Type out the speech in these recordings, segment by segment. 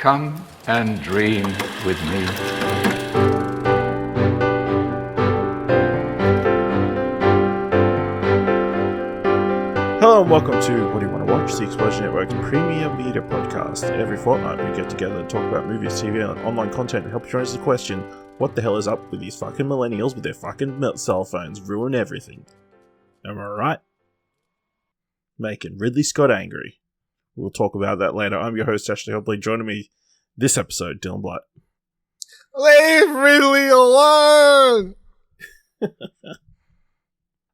Come and dream with me. Hello and welcome to What Do You Want to Watch, the Explosion Network's premier media podcast. Every fortnight we get together and talk about movies, TV, and online content and help you answer the question, what the hell is up with these fucking millennials with their fucking cell phones ruin everything? Am I right? Making Ridley Scott angry. We'll talk about that later. I'm your host, Ashley Hobley. Joining me this episode, Dylan Blight. Leave Ridley alone!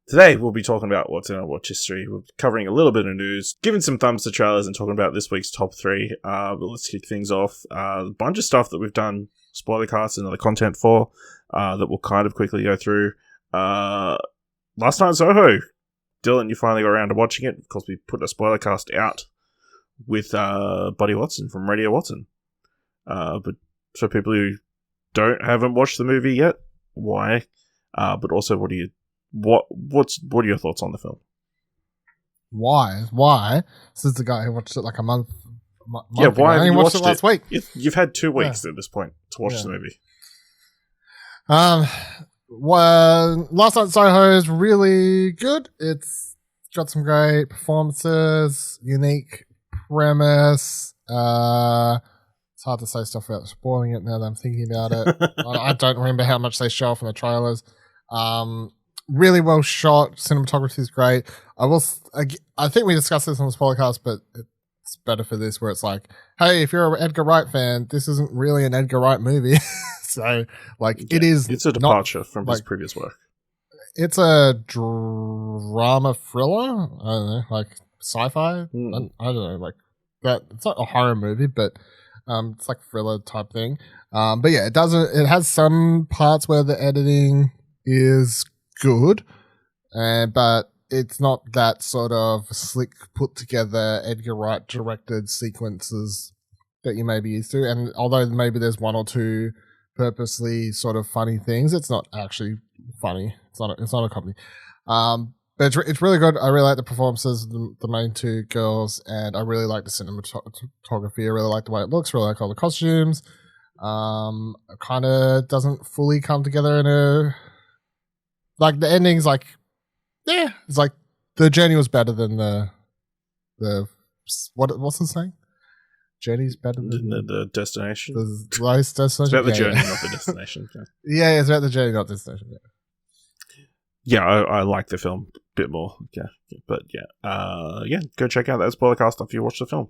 Today, we'll be talking about what's in our watch history. We're covering a little bit of news, giving some thumbs to trailers, and talking about this week's top three. But let's kick things off. A bunch of stuff that we've done spoiler casts and other content for that we'll kind of quickly go through. Last Night in Soho. Dylan, you finally got around to watching it because we put a spoiler cast out with Buddy Watson from Radio Watson. But for people who haven't watched the movie yet, why? But also, what are your thoughts on the film? Why? This is the guy who watched it like a month yeah, why ago. have you watched it last week? You've had 2 weeks at this point to watch the movie. Well, Last Night in Soho is really good. It's got some great performances, unique premise. It's hard to say stuff without spoiling it now that I'm thinking about it. I don't remember how much they show off in the trailers. Really well shot. Cinematography is great. I think we discussed this on this podcast, but it's better for this where it's like, hey, if you're an Edgar Wright fan, this isn't really an Edgar Wright movie. So, it's a departure from his previous work. It's a drama thriller. I don't know, like sci-fi. I don't know, like that. It's not a horror movie, but it's like thriller type thing. But yeah, it has some parts where the editing is good, but it's not that sort of slick put together Edgar Wright directed sequences that you may be used to. And although maybe there's one or two purposely sort of funny things, it's not actually funny. It's not a comedy. But it's really good. I really like the performances of the main two girls, and I really like the cinematography. I really like the way it looks. Really like all the costumes. It kind of doesn't fully come together in a like the ending's like, yeah, it's like the journey was better than the what's the saying? Journey's better than the destination. The last destination. It's about the journey, not the destination. Yeah, it's about the journey, not the destination. Yeah, I like the film a bit more. Yeah, but go check out that spoilercast after you watch the film.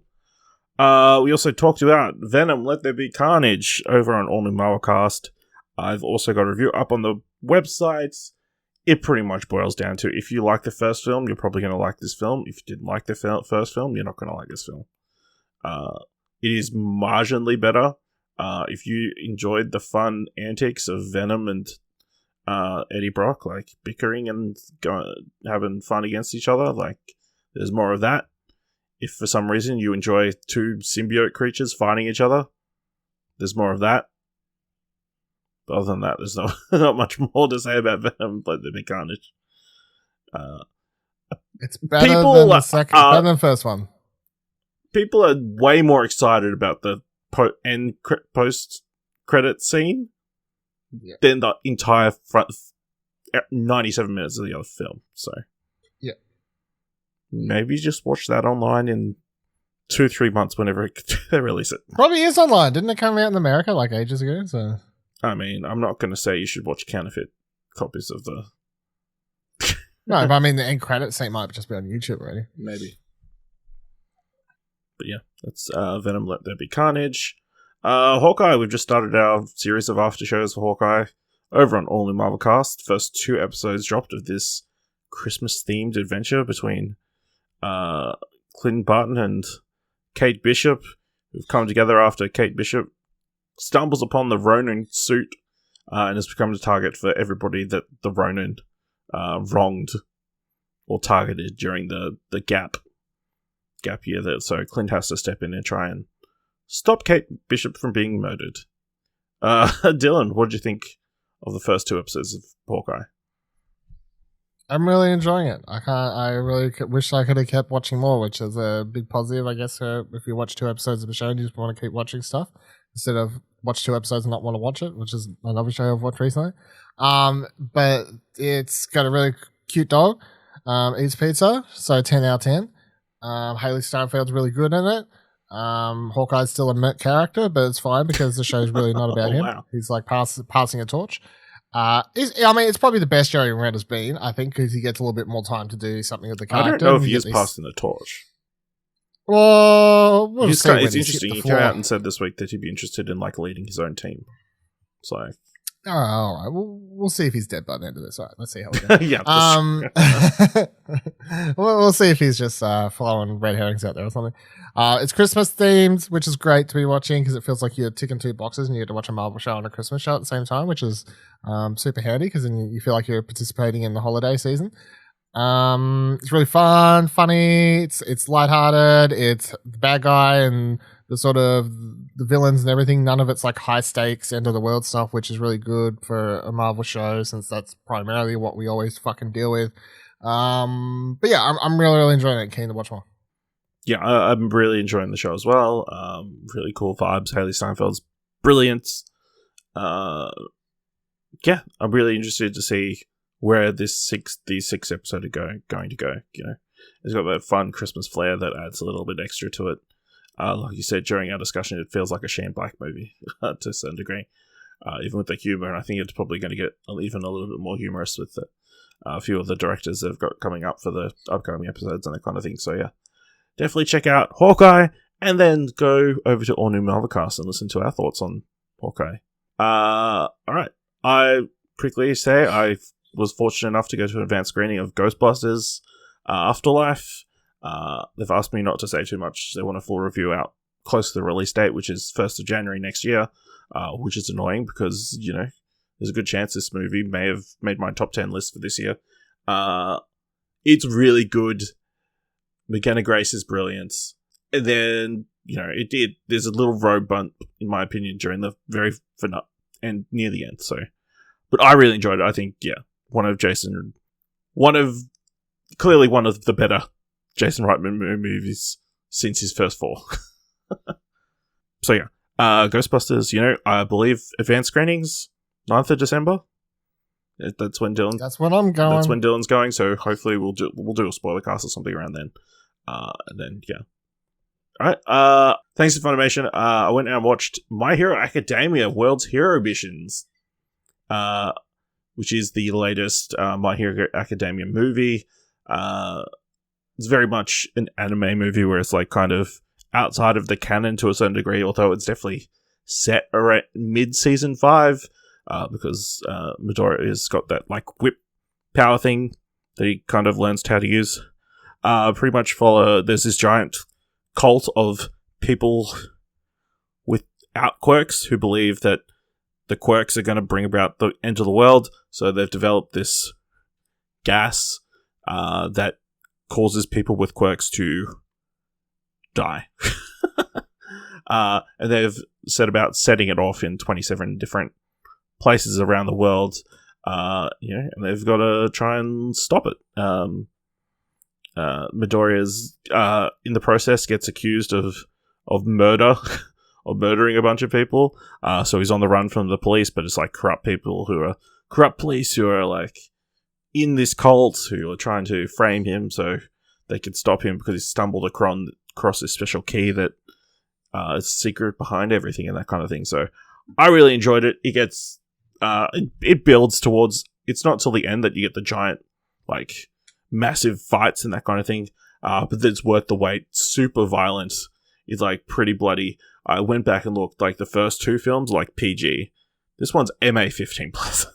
We also talked about Venom, Let There Be Carnage over on All New Marvelcast. I've also got a review up on the website. It pretty much boils down to, if you like the first film, you're probably going to like this film. If you didn't like the first film, you're not going to like this film. It is marginally better. If you enjoyed the fun antics of Venom and Eddie Brock, like bickering and having fun against each other, like there's more of that. If for some reason you enjoy two symbiote creatures fighting each other, there's more of that. But other than that, there's not much more to say about Venom, but There Be Carnage. It's better than the second, better than the first one. People are way more excited about the post-credit scene than the entire 97 minutes of the other film. So, yeah, maybe just watch that online in 2-3 months whenever they release it. Probably is online. Didn't it come out in America like ages ago? So, I mean, I'm not going to say you should watch counterfeit copies of the. No, but I mean the end credit scene might just be on YouTube already. Maybe. But yeah, that's Venom, Let There Be Carnage. Hawkeye, we've just started our series of after shows for Hawkeye over on All New Marvelcast. First 2 episodes dropped of this Christmas-themed adventure between Clinton Barton and Kate Bishop, who've come together after Kate Bishop stumbles upon the Ronin suit and has become the target for everybody that the Ronin wronged or targeted during the gap year. So Clint has to step in and try and stop Kate Bishop from being murdered. Dylan, what did you think of the first 2 episodes of Hawkeye? I'm really enjoying it. I really wish I could have kept watching more, which is a big positive, I guess. If you watch 2 episodes of a show and you just want to keep watching stuff instead of watch 2 episodes and not want to watch it, which is another show I've watched recently. But it's got a really cute dog. Eats pizza, so 10 out of 10. Haley Steinfeld's really good in it. Hawkeye's still a Met character, but it's fine because the show's really not about him. Wow. He's like passing a torch. It's probably the best Jerry Red has been, I think, because he gets a little bit more time to do something with the character. I don't know if he is passing the torch. Well, It's interesting. He came out and said this week that he'd be interested in like leading his own team. So, all right, we'll see if he's dead by the end of this. All right, let's see how we go. Yeah. We'll see if he's just following red herrings out there or something. It's Christmas themed, which is great to be watching because it feels like you're ticking 2 boxes and you get to watch a Marvel show and a Christmas show at the same time, which is super handy because then you feel like you're participating in the holiday season. It's really fun, funny. It's lighthearted. It's the bad guy and the sort of the villains and everything. None of it's like high stakes, end of the world stuff, which is really good for a Marvel show since that's primarily what we always fucking deal with. But yeah, I'm really, really enjoying it. Keen to watch more. Yeah, I'm really enjoying the show as well. Really cool vibes. Haley Steinfeld's brilliant. Yeah, I'm really interested to see where these 6 episodes are going to go. You know, it's got that fun Christmas flair that adds a little bit extra to it. Like you said during our discussion, it feels like a Shane Black movie to some degree, even with the humor. And I think it's probably going to get even a little bit more humorous with a few of the directors they've got coming up for the upcoming episodes and that kind of thing. So yeah, definitely check out Hawkeye and then go over to All New Marvelcast and listen to our thoughts on Hawkeye. All right, I quickly say I was fortunate enough to go to an advanced screening of Ghostbusters Afterlife. They've asked me not to say too much. They want a full review out close to the release date, which is 1st of January next year, which is annoying because, you know, there's a good chance this movie may have made my top 10 list for this year. It's really good. McKenna Grace is brilliant. And then, you know, there's a little road bump, in my opinion, during the and near the end, so. But I really enjoyed it. I think, yeah, clearly one of the better Jason Reitman movies since his first 4. So yeah, Ghostbusters, you know, I believe advanced screenings, 9th of December. That's when Dylan. That's when I'm going. That's when Dylan's going. So hopefully we'll do a spoiler cast or something around then. And then yeah. All right. Thanks to Funimation. I went and watched My Hero Academia: World's Hero Missions, which is the latest My Hero Academia movie. It's very much an anime movie where it's like kind of outside of the canon to a certain degree, although it's definitely set around mid-season 5, because Midoriya's got that like whip power thing that he kind of learns how to use. Pretty much there's this giant cult of people without quirks who believe that the quirks are going to bring about the end of the world, so they've developed this gas that causes people with quirks to die. And they've set about setting it off in 27 different places around the world, and they've got to try and stop it. Midoriya's in the process gets accused of murder, of murdering a bunch of people, so he's on the run from the police, but it's like corrupt police who are like in this cult who are trying to frame him so they could stop him because he stumbled across this special key that is a secret behind everything and that kind of thing. So I really enjoyed it. It gets it builds towards, it's not till the end that you get the giant like massive fights and that kind of thing, but it's worth the wait. Super violent. It's like pretty bloody. I went back and looked, like the first 2 films like PG. This one's MA15 plus.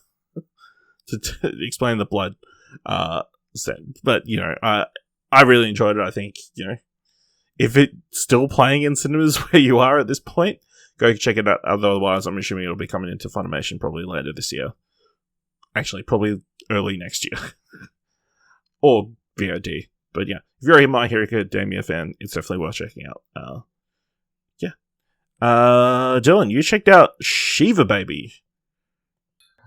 to explain the blood scene. But, you know, I really enjoyed it. I think, you know, if it's still playing in cinemas where you are at this point, go check it out. Otherwise, I'm assuming it'll be coming into Funimation probably later this year. Actually, probably early next year. Or VOD. But yeah, if you're a My Hero Academia fan, it's definitely worth checking out. Dylan, you checked out Shiva Baby.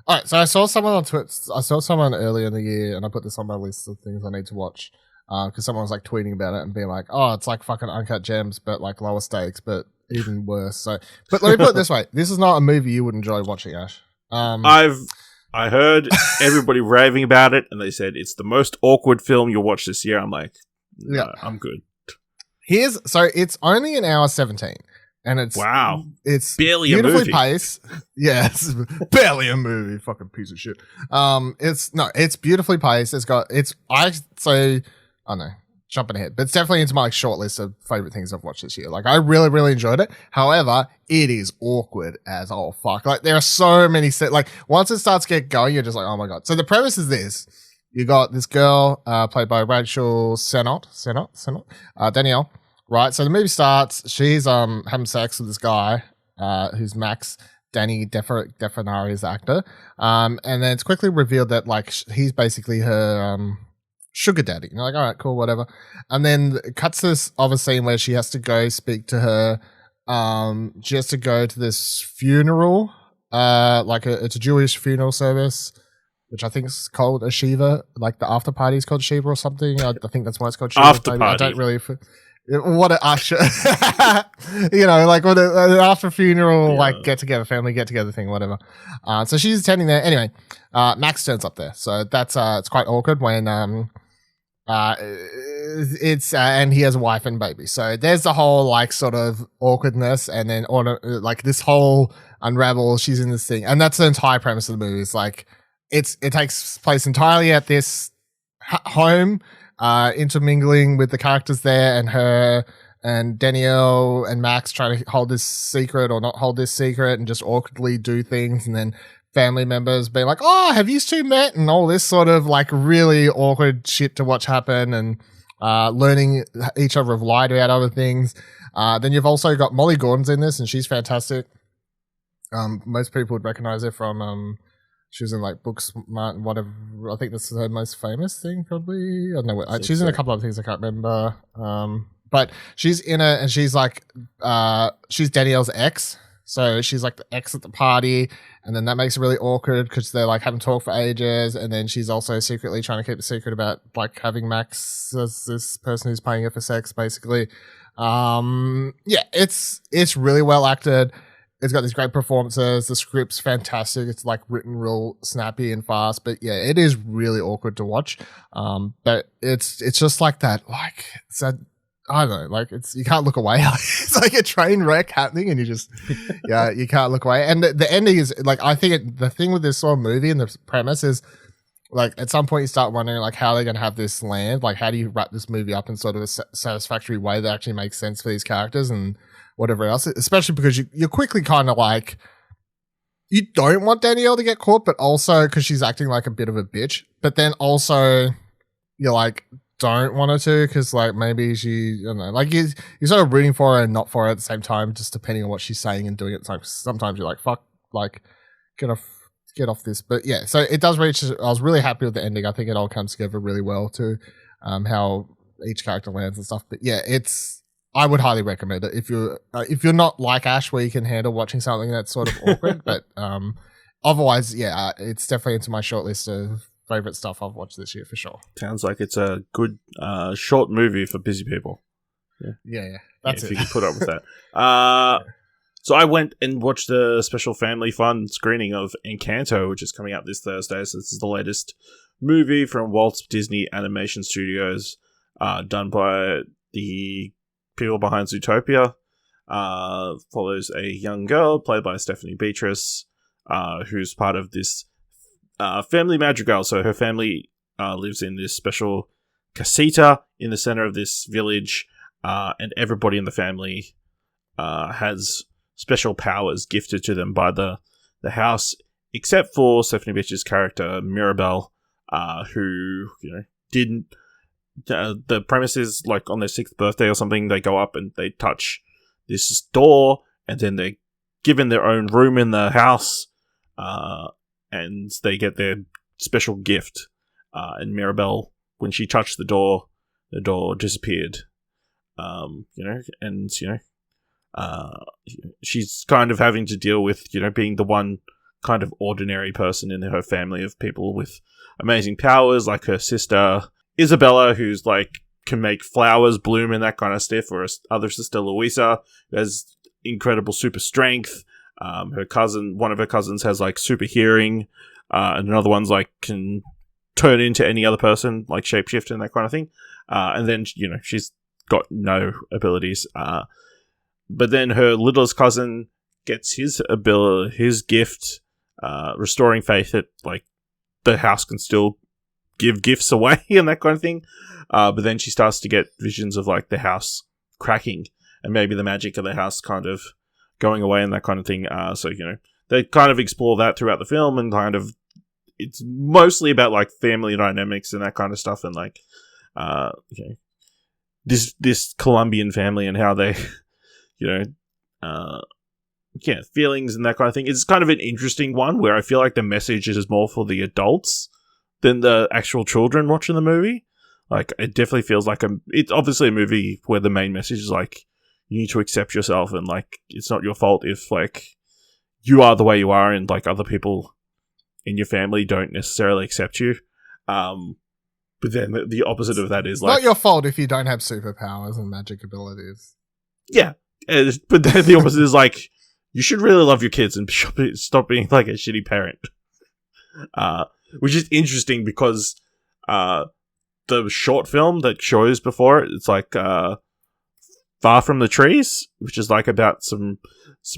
All right, so I saw someone on Twitter. I saw someone earlier in the year, and I put this on my list of things I need to watch because someone was like tweeting about it and being like, "Oh, it's like fucking Uncut Gems, but like lower stakes, but even worse." So, but let me put it this way: this is not a movie you would enjoy watching, Ash. I heard everybody raving about it, and they said it's the most awkward film you'll watch this year. I'm like, no, Yeah. I'm good. It's only an hour 17. And it's it's barely a beautifully movie. paced. Yeah, it's barely a movie. Fucking piece of shit. It's beautifully paced. I don't know, jumping ahead, but it's definitely into my like short list of favorite things I've watched this year. Like I really, really enjoyed it. However, it is awkward as all fuck. Like there are so many like once it starts to get going, you're just like, oh my god. So the premise is this: you got this girl played by Rachel Sennott, Danielle. Right, so the movie starts. She's having sex with this guy, who's Max. Danny Definari is the actor. And then it's quickly revealed that like he's basically her sugar daddy. You're like, all right, cool, whatever. And then it cuts to this other scene where she has to go speak to her. She has to go to this funeral. It's a Jewish funeral service, which I think is called a Shiva. Like the after party is called Shiva or something. I think that's why it's called Shiva. After party. I don't really. What an usher, like what an after funeral, like family get together thing, whatever. So she's attending there. Anyway, Max turns up there. So that's, it's quite awkward when, and he has a wife and baby. So there's the whole like sort of awkwardness and then like this whole unravel. She's in this thing. And that's the entire premise of the movie. It's like, it takes place entirely at this home. Intermingling with the characters there and her and Danielle and Max trying to hold this secret or not hold this secret and just awkwardly do things, and then family members being like, oh, have you two met? And all this sort of like really awkward shit to watch happen, and learning each other have lied about other things. Then you've also got Molly Gordon's in this and she's fantastic. Most people would recognize her from she was in like Booksmart and whatever. I think this is her most famous thing, probably. I don't know. She's in a couple of things I can't remember. But she's in it, and she's like, she's Danielle's ex. So she's like the ex at the party, and then that makes it really awkward because they're like haven't talked for ages. And then she's also secretly trying to keep a secret about like having Max as this person who's paying her for sex, basically. It's really well acted. It's got these great performances. The script's fantastic. It's like written real snappy and fast. But yeah, it is really awkward to watch. But it's just like that. Like, so I don't know. Like you can't look away. It's like a train wreck happening, and you just you can't look away. And the ending is like, I think the thing with this sort of movie and the premise is like at some point you start wondering like how they're going to have this land. Like how do you wrap this movie up in sort of a satisfactory way that actually makes sense for these characters and whatever else, especially because you're quickly kind of like, you don't want Danielle to get caught, but also because she's acting like a bit of a bitch, but then also you're like, don't want her to because like maybe she, I don't know, like you're sort of rooting for her and not for her at the same time, just depending on what she's saying and doing at the time. Sometimes you're like, fuck, like get off this. But yeah, so it does reach, I was really happy with the ending. I think it all comes together really well too, how each character lands and stuff. But yeah, I would highly recommend it if you're not like Ash, where you can handle watching something that's sort of awkward. But otherwise, yeah, it's definitely into my short list of favorite stuff I've watched this year for sure. Sounds like it's a good short movie for busy people. Yeah, that's if it. you can put up with that. So I went and watched the special family fun screening of Encanto, which is coming out this Thursday. So this is the latest movie from Walt Disney Animation Studios, done by the people behind Zootopia. Follows a young girl played by Stephanie Beatrice, who's part of this family madrigal. So her family lives in this special casita in the center of this village, and everybody in the family has special powers gifted to them by the house, except for Stephanie Beatrice's character Mirabelle, who didn't. The premise is like on their 6th birthday or something, they go up and they touch this door, and then they're given their own room in the house, and they get their special gift. And Mirabelle, when she touched the door disappeared. She's kind of having to deal with, being the one kind of ordinary person in her family of people with amazing powers, like her sister Isabella, who's like can make flowers bloom and that kind of stuff, or her other sister Louisa, who has incredible super strength. One of her cousins has like super hearing, and another one's like can turn into any other person, like shapeshift and that kind of thing. And then, she's got no abilities. But then her littlest cousin gets his gift, restoring faith that like the house can still give gifts away and that kind of thing. But then she starts to get visions of like the house cracking and maybe the magic of the house kind of going away and that kind of thing. So they kind of explore that throughout the film, and kind of it's mostly about like family dynamics and that kind of stuff, and like this Colombian family and how they feelings and that kind of thing. It's kind of an interesting one where I feel like the message is more for the adults than the actual children watching the movie. Like, it definitely feels like it's obviously a movie where the main message is like, you need to accept yourself, and like, it's not your fault if like you are the way you are and like other people in your family don't necessarily accept you. But then the opposite of that is like, not your fault if you don't have superpowers and magic abilities. Yeah. But then the opposite is like, you should really love your kids and stop being like a shitty parent. Which is interesting because the short film that shows before it, it's like Far From the Trees, which is like about some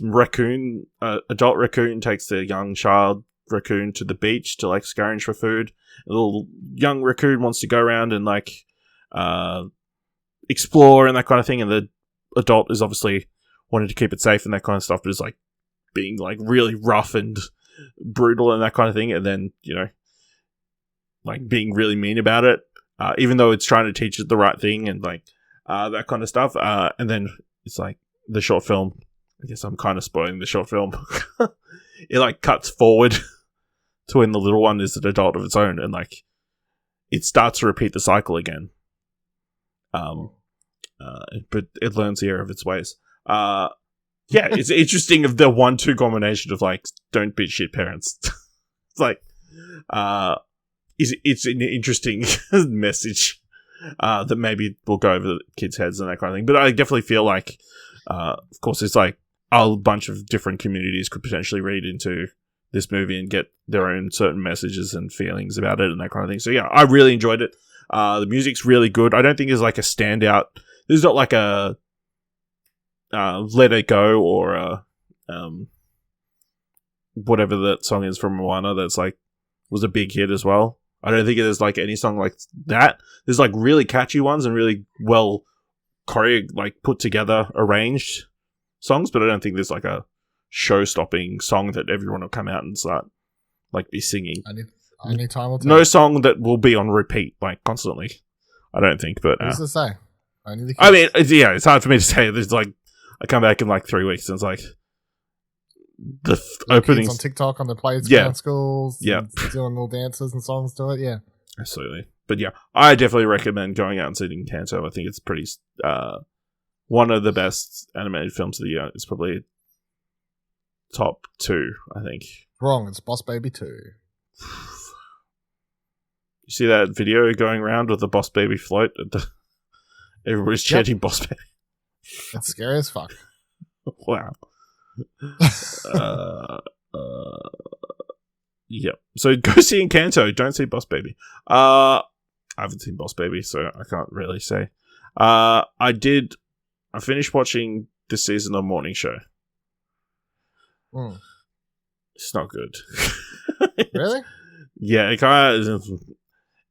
raccoon, adult raccoon takes the young child raccoon to the beach to like scavenge for food. A little young raccoon wants to go around and like explore and that kind of thing, and the adult is obviously wanting to keep it safe and that kind of stuff, but is like being like really rough and brutal and that kind of thing, and then like being really mean about it, even though it's trying to teach it the right thing and like that kind of stuff. And then it's like the short film, I guess I'm kind of spoiling the short film. It like cuts forward to when the little one is an adult of its own, and like it starts to repeat the cycle again. But it learns the error of its ways. Yeah, it's interesting of the 1-2 combination of like, don't be shit parents. It's like, it's an interesting message that maybe will go over the kids' heads and that kind of thing. But I definitely feel like, of course, it's like a bunch of different communities could potentially read into this movie and get their own certain messages and feelings about it and that kind of thing. So yeah, I really enjoyed it. The music's really good. I don't think there's like a standout. There's not like a Let It Go or a whatever that song is from Moana that's like was a big hit as well. I don't think there's like any song like that. There's like really catchy ones and really well put together, arranged songs, but I don't think there's like a show-stopping song that everyone will come out and start like be singing. Any time will tell. No song that will be on repeat like constantly. I don't think, but who's to say? I mean, it's hard for me to say. There's like I come back in like 3 weeks and it's like the openings on TikTok on the plays yeah. schools, yeah, doing little dances and songs to it. Yeah, absolutely. But yeah, I definitely recommend going out and seeing Encanto. I think it's pretty one of the best animated films of the year. It's probably top 2, I think. Wrong. It's Boss Baby 2. You see that video going around with the Boss Baby float? Everybody's chanting Boss Baby. It's scary as fuck. Wow. Yeah. So go see Encanto. Don't see Boss Baby. I haven't seen Boss Baby, so I can't really say. I finished watching this season of Morning Show. It's not good. Really? Yeah, it kind of.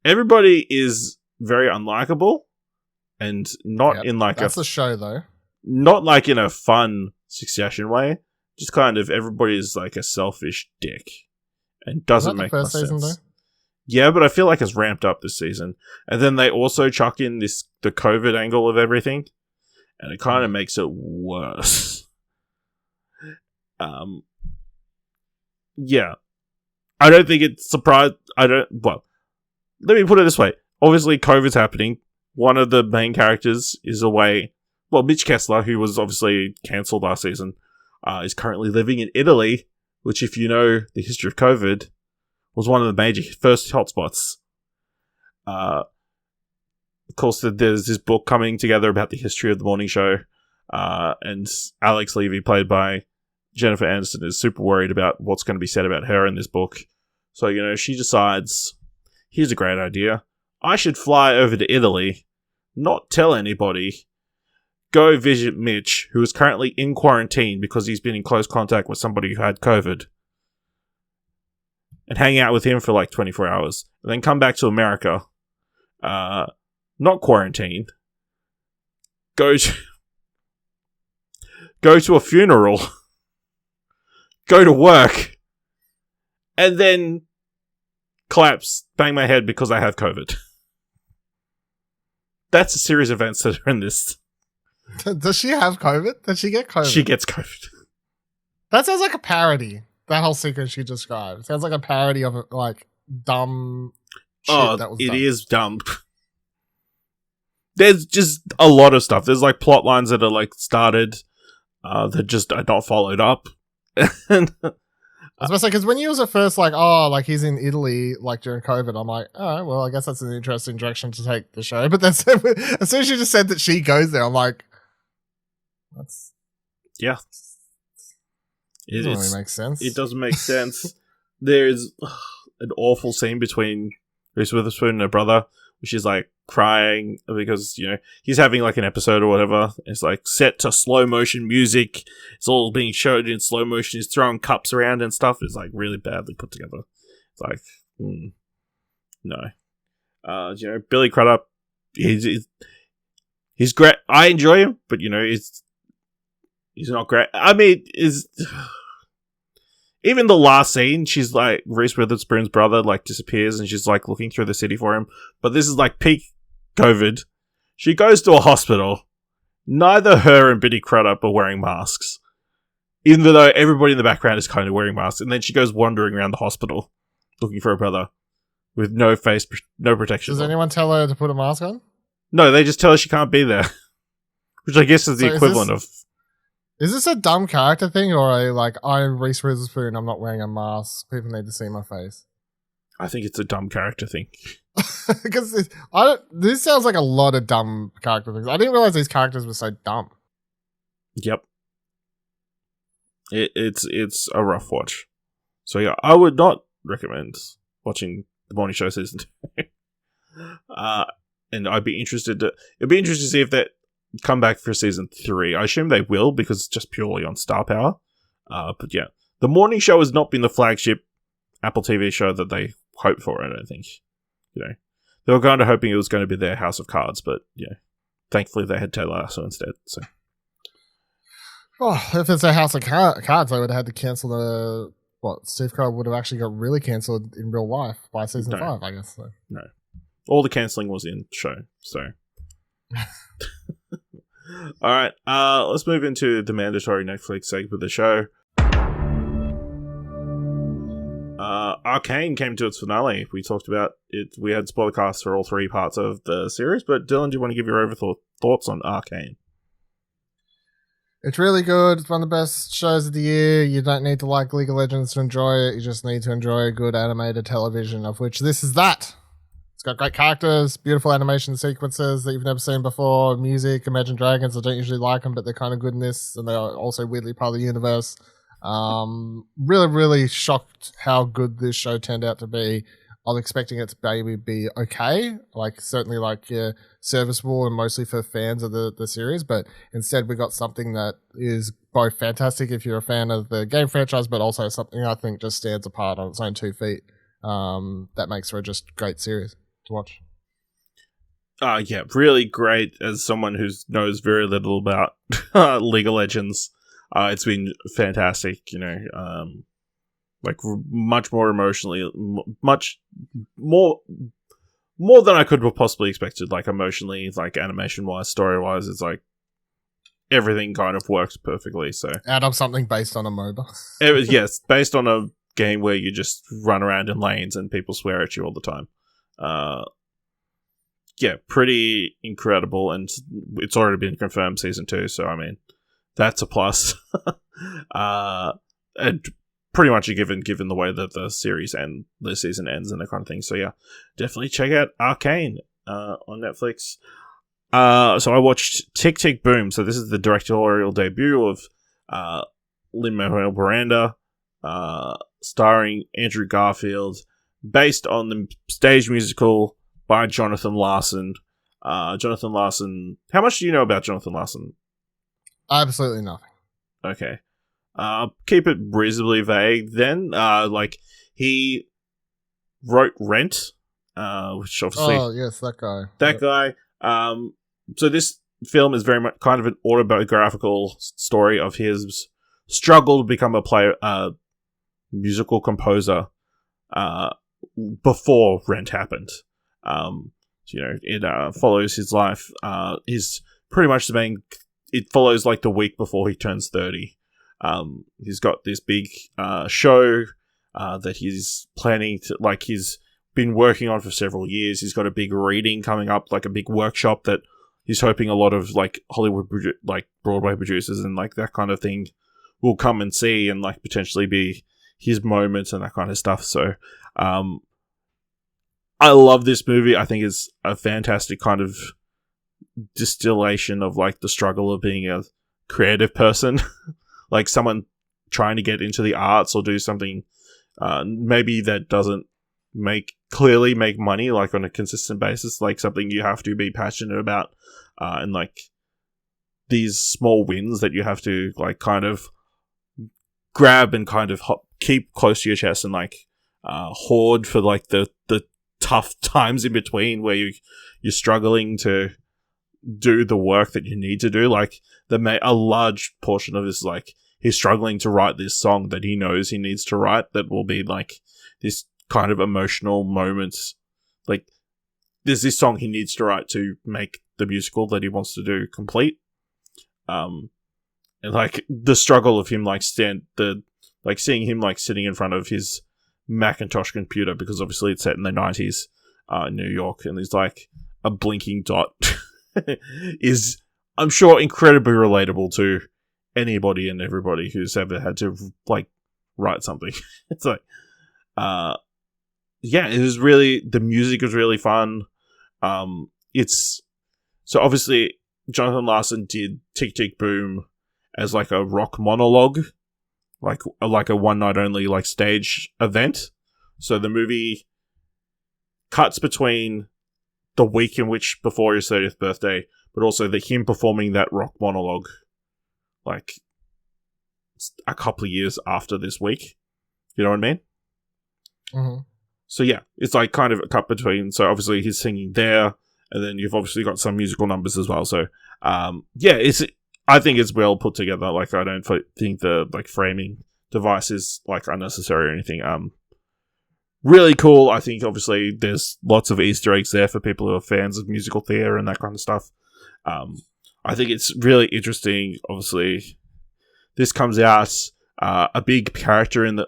Everybody is very unlikable, and not in like that's the show though. Not like in a fun Succession way. Just kind of everybody is like a selfish dick, and doesn't make much sense. Though? Yeah, but I feel like it's ramped up this season, and then they also chuck in the COVID angle of everything, and it kind of makes it worse. Yeah, I don't think it's surprised. Well, let me put it this way. Obviously, COVID's happening. One of the main characters is away. Well, Mitch Kessler, who was obviously cancelled last season, is currently living in Italy which, if you know the history of COVID, was one of the major first hotspots. Of course, there's this book coming together about the history of the morning show, and Alex Levy, played by Jennifer Aniston, is super worried about what's going to be said about her in this book. So, she decides, here's a great idea. I should fly over to Italy, not tell anybody, go visit Mitch, who is currently in quarantine because he's been in close contact with somebody who had COVID, and hang out with him for like 24 hours, and then come back to America, not quarantine, go to a funeral, go to work, and then collapse, bang my head because I have COVID. That's a series of events that are in this. Does she have COVID? Does she get COVID? She gets COVID. That sounds like a parody. That whole sequence you described sounds like a parody of like dumb shit that was it done. is dumb. There's just a lot of stuff. There's like plot lines that are like started that just are not followed up. And I was about to say, because when you was at first like he's in Italy like during COVID, I'm like, oh well, I guess that's an interesting direction to take the show. But then as soon as you just said that she goes there, I'm like, that's it doesn't really make sense. It doesn't make sense. There's an awful scene between Reese Witherspoon and her brother, where she's like crying because he's having like an episode or whatever. It's like set to slow motion music. It's all being showed in slow motion. He's throwing cups around and stuff. It's like really badly put together. It's like no. Billy Crudup, he's great. I enjoy him, but he's not great. I mean, even the last scene, she's like, Reese Witherspoon's brother like disappears and she's like looking through the city for him. But this is like peak COVID. She goes to a hospital. Neither her and Billy Crudup are wearing masks, even though everybody in the background is kind of wearing masks. And then she goes wandering around the hospital looking for her brother with no protection. Does anyone tell her to put a mask on? No, they just tell her she can't be there, which I guess is the equivalent of. Is this a dumb character thing, or I'm Reese Witherspoon, I'm not wearing a mask, people need to see my face? I think it's a dumb character thing. Because this sounds like a lot of dumb character things. I didn't realize these characters were so dumb. Yep. It's a rough watch. So yeah, I would not recommend watching the morning show season 2. And it'd be interested to see if that come back for season 3. I assume they will, because it's just purely on star power. But yeah, the morning show has not been the flagship Apple TV show that they hoped for. I don't think. They were kind of hoping it was going to be their House of Cards, but thankfully they had Ted Lasso instead. So, if it's a House of Cards, they would have had to cancel Steve Carell would have actually got really cancelled in real life by season 5, I guess. So. No, all the cancelling was in show. So. All right, let's move into the mandatory Netflix segment of the show. Arcane came to its finale. We talked about it. We had spoiler casts for all 3 parts of the series, but Dylan, do you want to give your thoughts on Arcane? It's really good. It's one of the best shows of the year. You don't need to like League of Legends to enjoy it. You just need to enjoy a good animated television, of which this is that. It's got great characters, beautiful animation sequences that you've never seen before, music, Imagine Dragons. I don't usually like them, but they're kind of good in this, and they are also weirdly part of the universe. Really, really shocked how good this show turned out to be. I was expecting it to maybe be okay, certainly serviceable and mostly for fans of the series, but instead we got something that is both fantastic if you're a fan of the game franchise, but also something I think just stands apart on its own 2 feet. That makes for a just great series to watch. Yeah, really great as someone who knows very little about League of Legends. It's been fantastic, much more emotionally, much more than I could have possibly expected, emotionally, animation-wise, story-wise. It's everything kind of works perfectly, so. Out of something based on a MOBA. Yes, based on a game where you just run around in lanes and people swear at you all the time. Yeah, pretty incredible, and it's already been confirmed season 2, so I mean, that's a plus. And pretty much a given the way that the series and the season ends and that kind of thing. So yeah, definitely check out Arcane on Netflix. So I watched Tick Tick Boom. So this is the directorial debut of Lin-Manuel Miranda, starring Andrew Garfield, based on the stage musical by Jonathan Larson. Jonathan Larson. How much do you know about Jonathan Larson? Absolutely nothing. Okay. Keep it reasonably vague then. He wrote Rent, which obviously... Oh, yes, that guy. That guy. So this film is very much kind of an autobiographical story of his struggle to become a musical composer, before Rent happened. It follows his life. He's pretty much it follows like the week before he turns 30. He's got this big show that he's planning to, like, he's been working on for several years. He's got a big reading coming up, like a big workshop that he's hoping a lot of like Hollywood, like Broadway producers and like that kind of thing will come and see and like potentially be his moments and that kind of stuff. So, I love this movie. I think it's a fantastic kind of distillation of like the struggle of being a creative person, like someone trying to get into the arts or do something maybe that doesn't clearly make money like on a consistent basis, like something you have to be passionate about, and like these small wins that you have to like kind of grab and kind of keep close to your chest and like hoard for like the tough times in between where you're struggling to do the work that you need to do. Like a large portion of this, like he's struggling to write this song that he knows he needs to write that will be like this kind of emotional moments. Like there's this song he needs to write to make the musical that he wants to do complete. And like the struggle of him like seeing him like sitting in front of his Macintosh computer, because obviously it's set in the 90s in New York, and there's like a blinking dot is, I'm sure, incredibly relatable to anybody and everybody who's ever had to like write something. It's like it was really, the music was really fun. It's so obviously Jonathan Larson did Tick Tick Boom as like a rock monologue, like a one night only like stage event. So the movie cuts between the week in which before his 30th birthday, but also him performing that rock monologue like a couple of years after this week. You know what I mean? Mm-hmm. So yeah, it's like kind of a cut between. So obviously he's singing there, and then you've obviously got some musical numbers as well. So I think it's well put together. Like I don't think the like framing device is like unnecessary or anything. Really cool. I think obviously there's lots of Easter eggs there for people who are fans of musical theatre and that kind of stuff. I think it's really interesting. Obviously, this comes out a big character an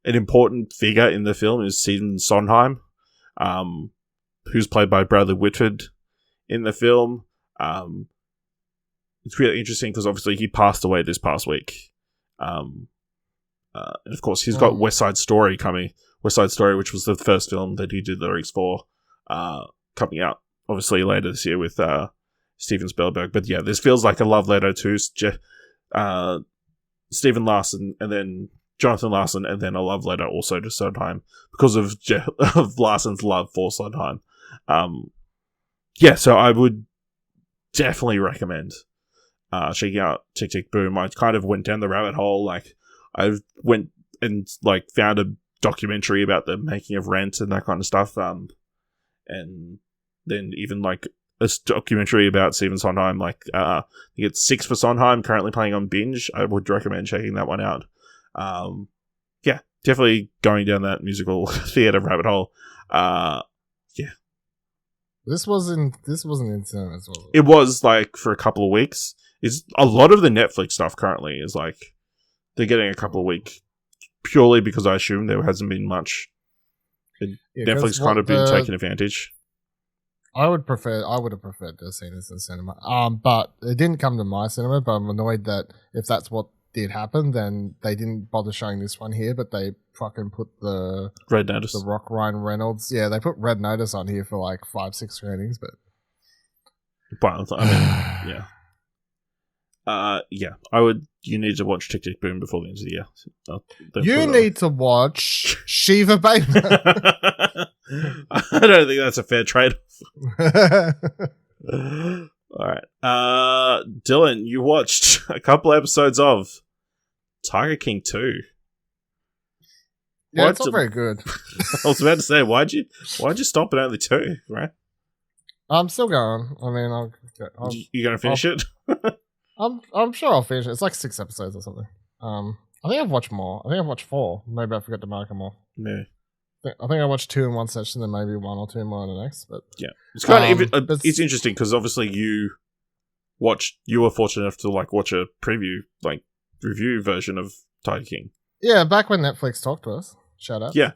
important figure in the film is Stephen Sondheim, who's played by Bradley Whitford in the film. It's really interesting because obviously he passed away this past week. And of course he's got West Side Story, which was the first film that he did lyrics for, coming out obviously later this year with Steven Spielberg. But yeah, this feels like a love letter to Stephen Larson and then Jonathan Larson, and then a love letter also to Sondheim because of Larson's love for Sondheim. So I would definitely recommend checking out Tick Tick Boom. I kind of went down the rabbit hole. Like I went and like found a documentary about the making of Rent and that kind of stuff. And then even like a documentary about Stephen Sondheim. Like I think it's 6 for Sondheim, currently playing on Binge. I would recommend checking that one out. Definitely going down that musical theatre rabbit hole. This wasn't in cinemas, was it? It was like for a couple of weeks. It's a lot of the Netflix stuff currently is like they're getting a couple of weeks purely because I assume there hasn't been much. Netflix kind of been taking advantage. I would have preferred to have seen this in cinema. But it didn't come to my cinema. But I'm annoyed that if that's what did happen, then they didn't bother showing this one here, but they fucking put the Red Notice. The Rock Ryan Reynolds. Yeah, they put Red Notice on here for like 5-6 screenings, but I mean, yeah. You need to watch Tick Tick Boom before the end of the year. You need to watch Shiva Baby. I don't think that's a fair trade-off. All right. Dylan, you watched a couple episodes of Tiger King 2. Yeah, it's not very good. I was about to say, why'd you stop at only 2, right? I'm still going. I mean, you gonna finish it? I'm sure I'll finish it. It's like 6 episodes or something. I think I've watched more. I think I've watched 4. Maybe I forgot to mark them off. Yeah. I think I watched 2 in one session, then maybe 1 or 2 more in the next. But yeah, it's kind of it's interesting because obviously you were fortunate enough to like watch a preview, like review version of Tiger King. Yeah, back when Netflix talked to us. Shout out. Yeah.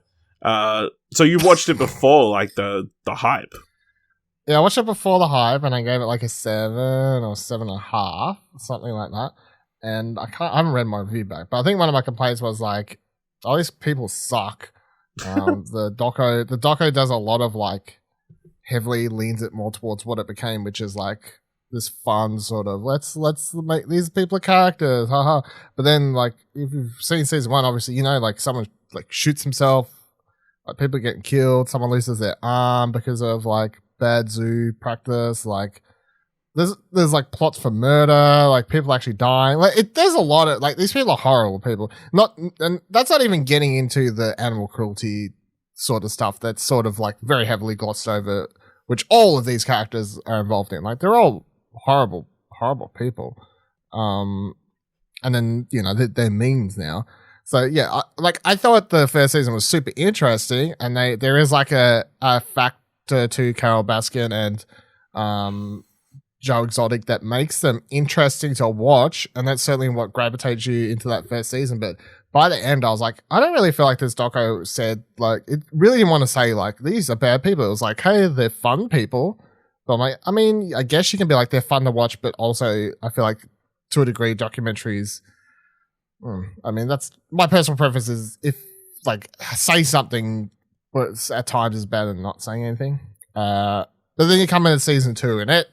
So you watched it before like the hype. Yeah, I watched it before the hype, and I gave it like a 7 or 7.5, something like that. And I haven't read my review back, but I think one of my complaints was like, all these people suck. The doco does a lot of like heavily leans it more towards what it became, which is like this fun sort of let's make these people characters, haha. But then like if you've seen season 1, obviously you know like someone like shoots himself, like people getting killed, someone loses their arm because of like bad zoo practice, like there's like plots for murder, like people actually dying. Like there's a lot of like these people are horrible people. And that's not even getting into the animal cruelty sort of stuff that's sort of like very heavily glossed over, which all of these characters are involved in. Like they're all horrible people. And then you know they're memes now. So yeah, I thought the first season was super interesting, and there is like a factor to Carol Baskin and Joe Exotic that makes them interesting to watch, and that's certainly what gravitates you into that first season. But by the end, I was like, I don't really feel like this doco said, like, it really didn't want to say, like, these are bad people. It was like, hey, they're fun people. But I'm like, I mean, I guess you can be like, they're fun to watch, but also I feel like, to a degree, documentaries, I mean, that's my personal preference is if, like, say something, but at times is better than not saying anything. But then you come into season 2, and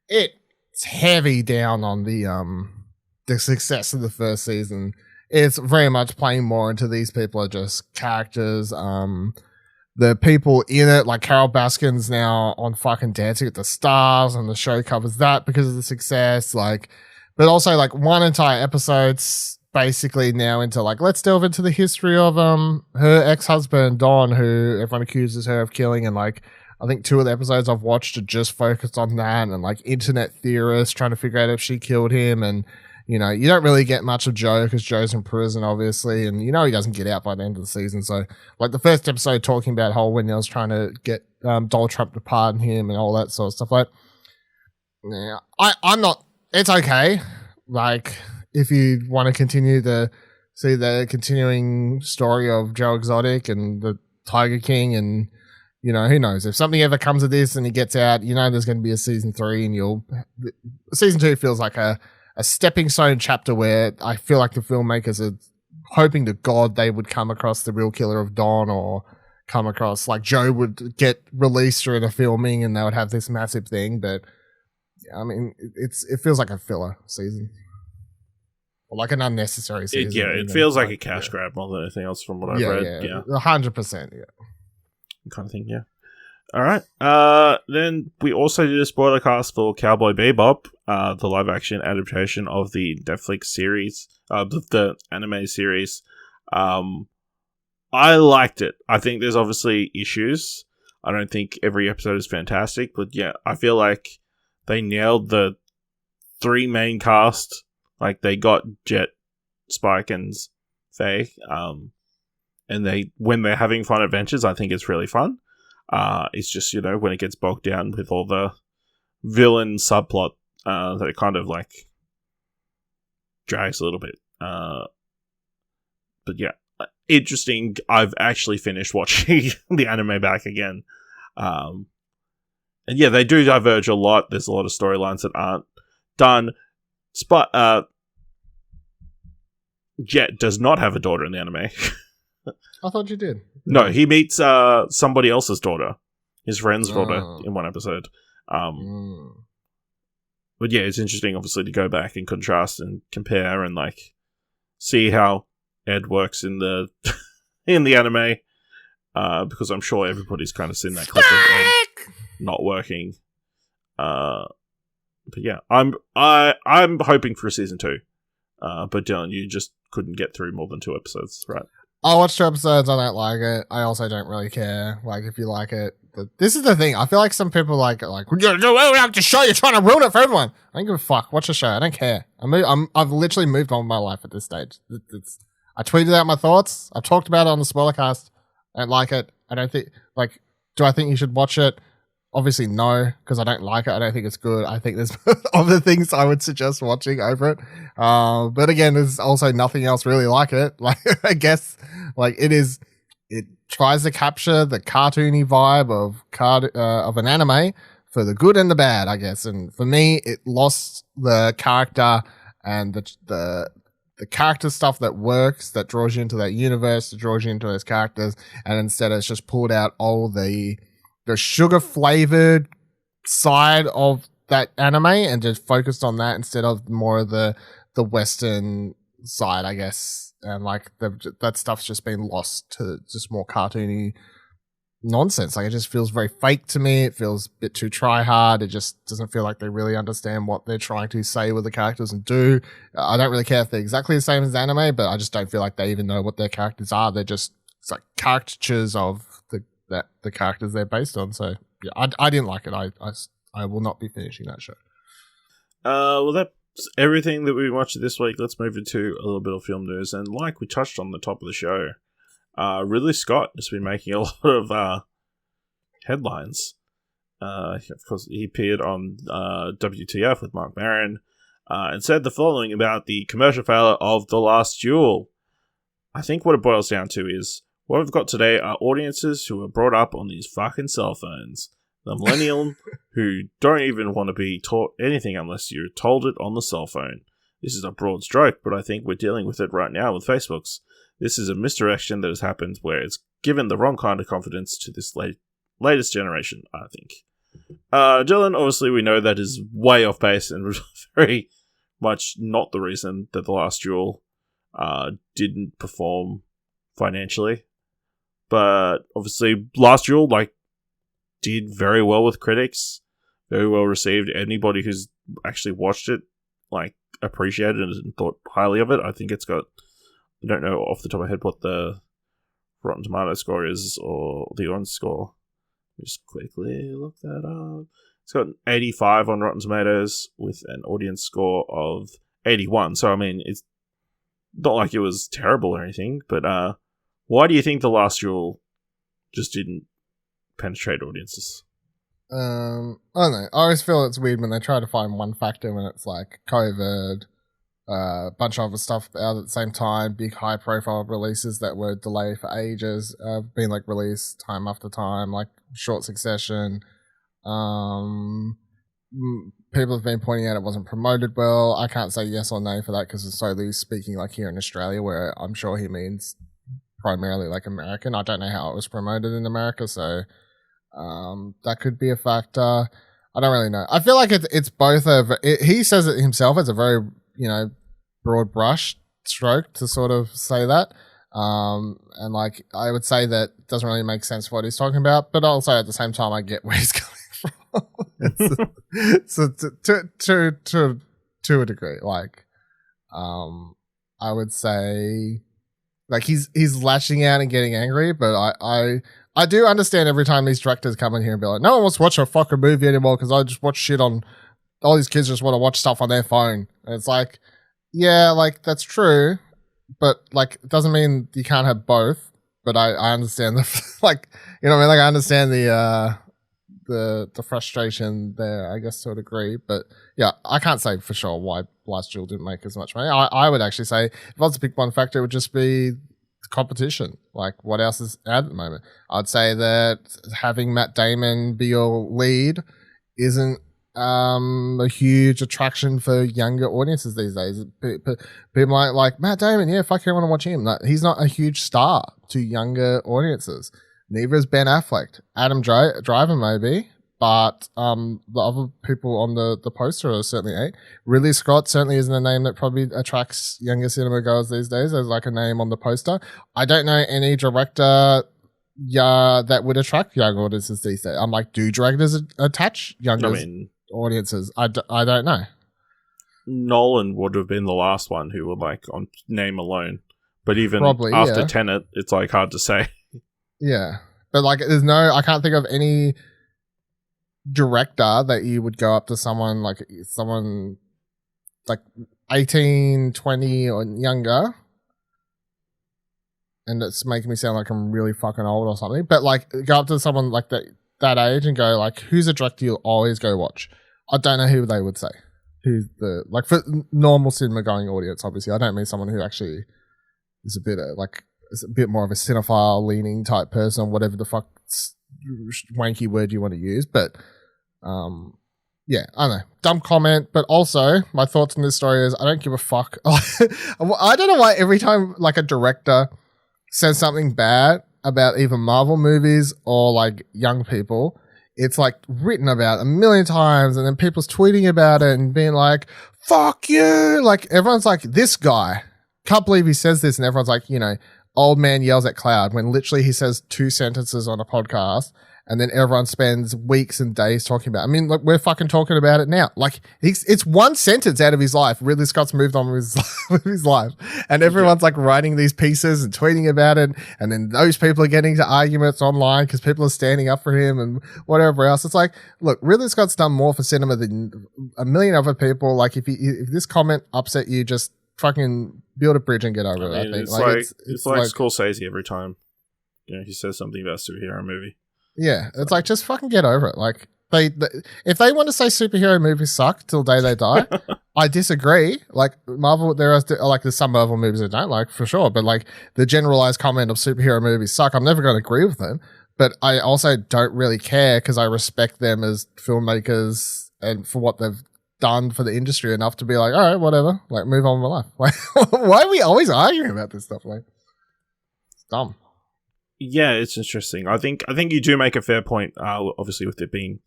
it's heavy down on the success of the first season. It's very much playing more into these people are just characters. The people in it, like Carol Baskin's now on fucking Dancing with the Stars, and the show covers that because of the success. Like, but also like one entire episode's basically now into like, let's delve into the history of her ex-husband Don, who everyone accuses her of killing, and like I think 2 of the episodes I've watched are just focused on that, and like internet theorists trying to figure out if she killed him. And you know, you don't really get much of Joe because Joe's in prison, obviously, and you know he doesn't get out by the end of the season. So, like the first episode talking about how Wendell's trying to get Donald Trump to pardon him and all that sort of stuff. Like, yeah, I'm not. It's okay. Like, if you want to continue to see the continuing story of Joe Exotic and the Tiger King, and you know, who knows if something ever comes of this and he gets out, you know, there's going to be a season 3, and season 2 feels like a stepping stone chapter where I feel like the filmmakers are hoping to God they would come across the real killer of Don, or come across like Joe would get released during a filming and they would have this massive thing. But I mean, it feels like a filler season, or like an unnecessary season. It feels like a cash grab more than anything else from what I've read. Yeah, 100%. Yeah, kind of thing. Yeah. All right. Then we also did a spoiler cast for Cowboy Bebop, the live-action adaptation of the Netflix series, the anime series. I liked it. I think there's obviously issues. I don't think every episode is fantastic, but yeah, I feel like they nailed the 3 main cast. Like they got Jet, Spike, and Faye. And when they're having fun adventures, I think it's really fun. It's just, you know, when it gets bogged down with all the villain subplot, that it kind of like drags a little bit. But yeah, interesting. I've actually finished watching the anime back again. And yeah, they do diverge a lot. There's a lot of storylines that aren't done. Jet does not have a daughter in the anime. I thought you did. No, he meets somebody else's daughter, his friend's daughter, in one episode. But yeah, it's interesting, obviously, to go back and contrast and compare and like see how Ed works in the in the anime, because I'm sure everybody's kind of seen that clip of Ed not working. But yeah, I'm hoping for a season 2. But Dylan, you just couldn't get through more than 2 episodes, right? I watched 2 episodes. I don't like it. I also don't really care. Like, if you like it, this is the thing. I feel like some people like you like the show. You're trying to ruin it for everyone. I don't give a fuck. Watch the show. I don't care. I've literally moved on with my life at this stage. I tweeted out my thoughts. I've talked about it on the spoilercast. I don't like it. I don't think do I think you should watch it? Obviously, no, because I don't like it. I don't think it's good. I think there's other things I would suggest watching over it. But again, there's also nothing else really like it. Like, I guess, like it tries to capture the cartoony vibe of an anime for the good and the bad, I guess. And for me, it lost the character and the character stuff that works, that draws you into that universe, that draws you into those characters, and instead it's just pulled out all the sugar flavored side of that anime and just focused on that instead of more of the Western side, I guess. And like that stuff's just been lost to just more cartoony nonsense. Like, it just feels very fake to me. It feels a bit too try hard. It just doesn't feel like they really understand what they're trying to say with the characters and do. I don't really care if they're exactly the same as the anime, but I just don't feel like they even know what their characters are. They're just, it's like caricatures of the characters they're based on. So yeah, I didn't like it. I will not be finishing that show. Well, that's everything that we watched this week. Let's move into a little bit of film news. And like we touched on the top of the show, Ridley Scott has been making a lot of headlines. Of course, he appeared on WTF with Mark Maron and said the following about the commercial failure of The Last Duel. I think what it boils down to is what we've got today are audiences who are brought up on these fucking cell phones. The millennial who don't even want to be taught anything unless you're told it on the cell phone. This is a broad stroke, but I think we're dealing with it right now with Facebook's. This is a misdirection that has happened where it's given the wrong kind of confidence to this latest generation, I think. Dylan, obviously we know that is way off base and very much not the reason that The Last Duel didn't perform financially. But obviously Last Duel, did very well with critics, very well received. Anybody who's actually watched it, appreciated it and thought highly of it. I think it's got, I don't know off the top of my head what the Rotten Tomato score is or the audience score. Just quickly look that up. It's got an 85 on Rotten Tomatoes with an audience score of 81. So, I mean, it's not like it was terrible or anything, but why do you think The Last Duel just didn't penetrate audiences? I don't know. I always feel it's weird when they try to find one factor when it's like COVID, a bunch of other stuff out at the same time, big high profile releases that were delayed for ages, being released time after time, short succession. People have been pointing out it wasn't promoted well. I can't say yes or no for that because it's solely speaking here in Australia, where I'm sure he means primarily American. I don't know how it was promoted in America, so that could be a factor. I don't really know. I feel like it's both he says it himself as a very, broad brush stroke to sort of say that. And I would say that it doesn't really make sense for what he's talking about, but also at the same time I get where he's coming from. So to a degree, I would say he's lashing out and getting angry, but I do understand every time these directors come in here and be like, no one wants to watch a fucking movie anymore because I just watch shit on, all these kids just want to watch stuff on their phone. And it's yeah, that's true, but it doesn't mean you can't have both. But I understand the I understand the frustration there, I guess, to a degree. But yeah, I can't say for sure why Last Duel didn't make as much money. I would actually say if I was to pick one factor, it would just be competition. What else is out at the moment? I'd say that having Matt Damon be your lead isn't a huge attraction for younger audiences these days. People like Matt Damon, yeah, fuck, I want to watch him. Like, he's not a huge star to younger audiences. Neither is Ben Affleck. Adam Driver maybe, but the other people on the poster are certainly eight. Ridley Scott certainly isn't a name that probably attracts younger cinema goers these days. There's like a name on the poster. I don't know any director that would attract young audiences these days. I'm like, do directors attach younger audiences? I don't know. Nolan would have been the last one who would like on name alone, but even probably, after Tenet, it's like hard to say. Yeah, but like, I can't think of any director that you would go up to someone like 18, 20 or younger, and it's making me sound like I'm really fucking old or something, but like go up to someone like that age and go like, who's a director you'll always go watch? I don't know who they would say. Who's the, like, for normal cinema going audience, obviously I don't mean someone who actually is a bit is a bit more of a cinephile leaning type person, or whatever the fuck wanky word you want to use, but yeah, I don't know. Dumb comment, but also my thoughts on this story is I don't give a fuck. I don't know why every time like a director says something bad about either Marvel movies or like young people, it's like written about a million times, and then people's tweeting about it and being like, fuck you. Like everyone's like, this guy, can't believe he says this, and everyone's like, you know, old man yells at cloud, when literally he says 2 sentences on a podcast. And then everyone spends weeks and days talking about it. I mean, look, we're fucking talking about it now. Like, it's one sentence out of his life. Ridley Scott's moved on with his life. And everyone's like writing these pieces and tweeting about it. And then those people are getting into arguments online because people are standing up for him and whatever else. It's like, look, Ridley Scott's done more for cinema than a million other people. Like, if this comment upset you, just fucking build a bridge and get over it. I think. It's like Scorsese every time, you know, he says something about a superhero movie. Yeah, it's like, just fucking get over it. Like, if they want to say superhero movies suck till the day they die, I disagree. Like, Marvel, there's some Marvel movies I don't like for sure, but like the generalized comment of superhero movies suck, I'm never going to agree with them. But I also don't really care because I respect them as filmmakers and for what they've done for the industry enough to be like, all right, whatever, like move on with my life. Like, why are we always arguing about this stuff? Like, it's dumb. Yeah, it's interesting. I think you do make a fair point. Obviously, with it being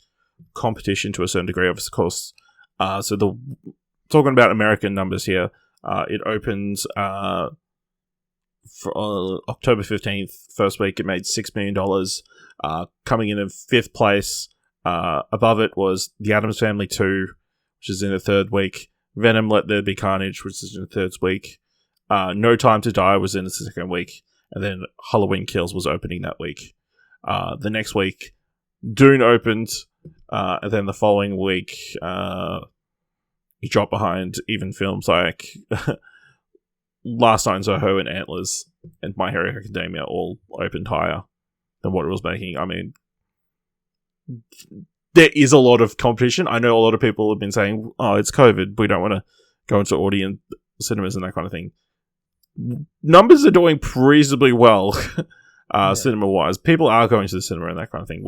competition to a certain degree, of course. So talking about American numbers here, it opens for October 15th, first week. It made $6 million, coming in 5th place. Above it was The Addams Family 2, which is in the 3rd week. Venom: Let There Be Carnage, which is in the 3rd week. No Time to Die was in the 2nd week. And then Halloween Kills was opening that week. The next week, Dune opened. And then the following week, you drop behind even films like Last Night in Soho and Antlers and My Hero Academia all opened higher than what it was making. I mean, there is a lot of competition. I know a lot of people have been saying, oh, it's COVID, we don't want to go into audience cinemas and that kind of thing. Numbers are doing reasonably well, cinema-wise. People are going to the cinema and that kind of thing.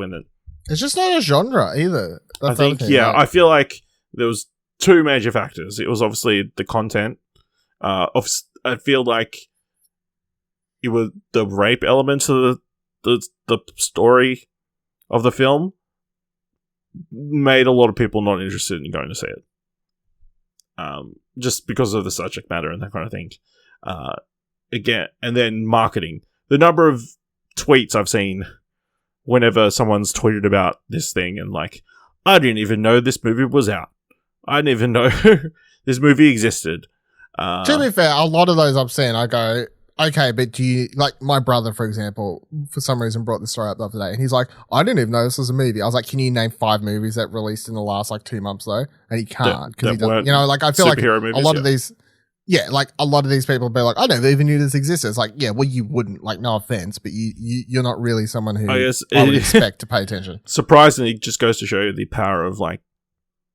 It's just not a genre either. I think, I feel like there was 2 major factors. It was obviously the content. I feel like it was the rape elements of the story of the film made a lot of people not interested in going to see it. Just because of the subject matter and that kind of thing. Again, and then marketing. The number of tweets I've seen whenever someone's tweeted about this thing and like, I didn't even know this movie was out. I didn't even know this movie existed. To be fair, a lot of those I've seen, I go, okay, but do you, like my brother, for example, for some reason brought this story up the other day, and he's like, I didn't even know this was a movie. I was like, can you name 5 movies that released in the last like 2 months though? And he can't, because he doesn't, you know, like I feel like movies, a lot of these, like a lot of these people be like, I never even knew this existed. It's like, yeah, well, you wouldn't, like, no offense, but you're not really someone who I would expect to pay attention. Surprisingly, it just goes to show you the power of like